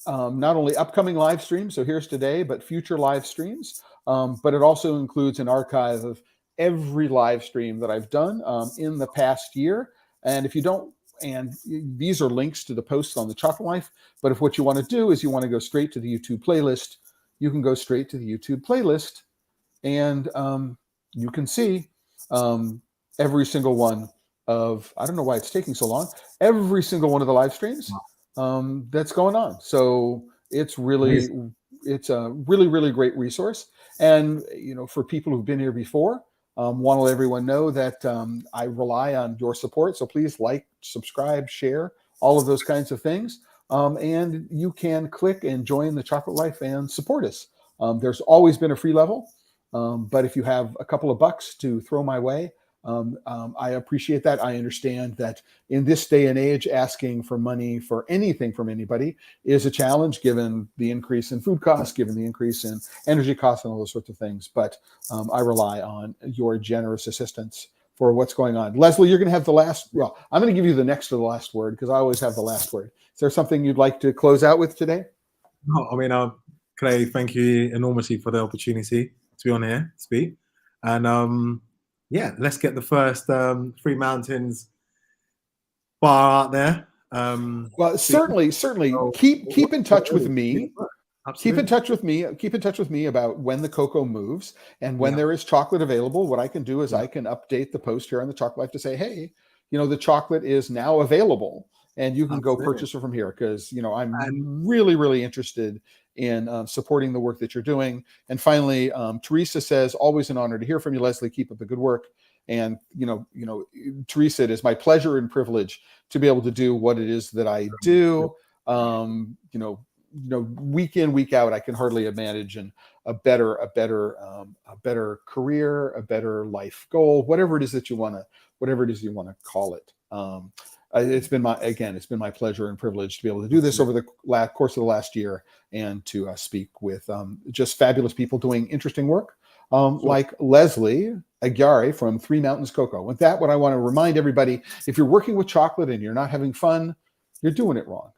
[SPEAKER 1] not only upcoming live streams, so here's today, but future live streams. But it also includes an archive of every live stream that I've done in the past year. And if you don't, and these are links to the posts on The Chocolate Life, but if what you want to do is you want to go straight to the YouTube playlist, you can go straight to the YouTube playlist, and you can see every single one of, I don't know why it's taking so long, every single one of the live streams that's going on. So it's really, it's a really, really great resource. And, for people who've been here before, want to let everyone know that I rely on your support. So please like, subscribe, share, all of those kinds of things. And you can click and join The Chocolate Life and support us. There's always been a free level, but if you have a couple of bucks to throw my way, I appreciate that. I understand that in this day and age, asking for money for anything from anybody is a challenge, given the increase in food costs, given the increase in energy costs, and all those sorts of things. But I rely on your generous assistance for what's going on. Leslie, you're going to have the last. Well, I'm going to give you the next to the last word, because I always have the last word. Is there something you'd like to close out with today?
[SPEAKER 2] No, I mean, Clay, thank you enormously for the opportunity to be on here, speak, and let's get the first Three Mountains bar out there.
[SPEAKER 1] Well, certainly, keep in touch with me.
[SPEAKER 2] Absolutely.
[SPEAKER 1] Keep in touch with me about when the cocoa moves and when there is chocolate available. What I can do is I can update the post here on The Chocolate Life to say, hey, the chocolate is now available and you can go purchase it from here, because I'm really, really interested in supporting the work that you're doing. And finally, Teresa says, always an honor to hear from you, Leslie. Keep up the good work. And Teresa, it is my pleasure and privilege to be able to do what it is that I do. Week in, week out, I can hardly imagine a better career, a better life goal, whatever it is you want to call it. It's been my pleasure and privilege to be able to do this over the course of the last year, and to speak with just fabulous people doing interesting work, like Leslie Agyare from Three Mountains Cocoa. With that, what I want to remind everybody, if you're working with chocolate and you're not having fun, you're doing it wrong.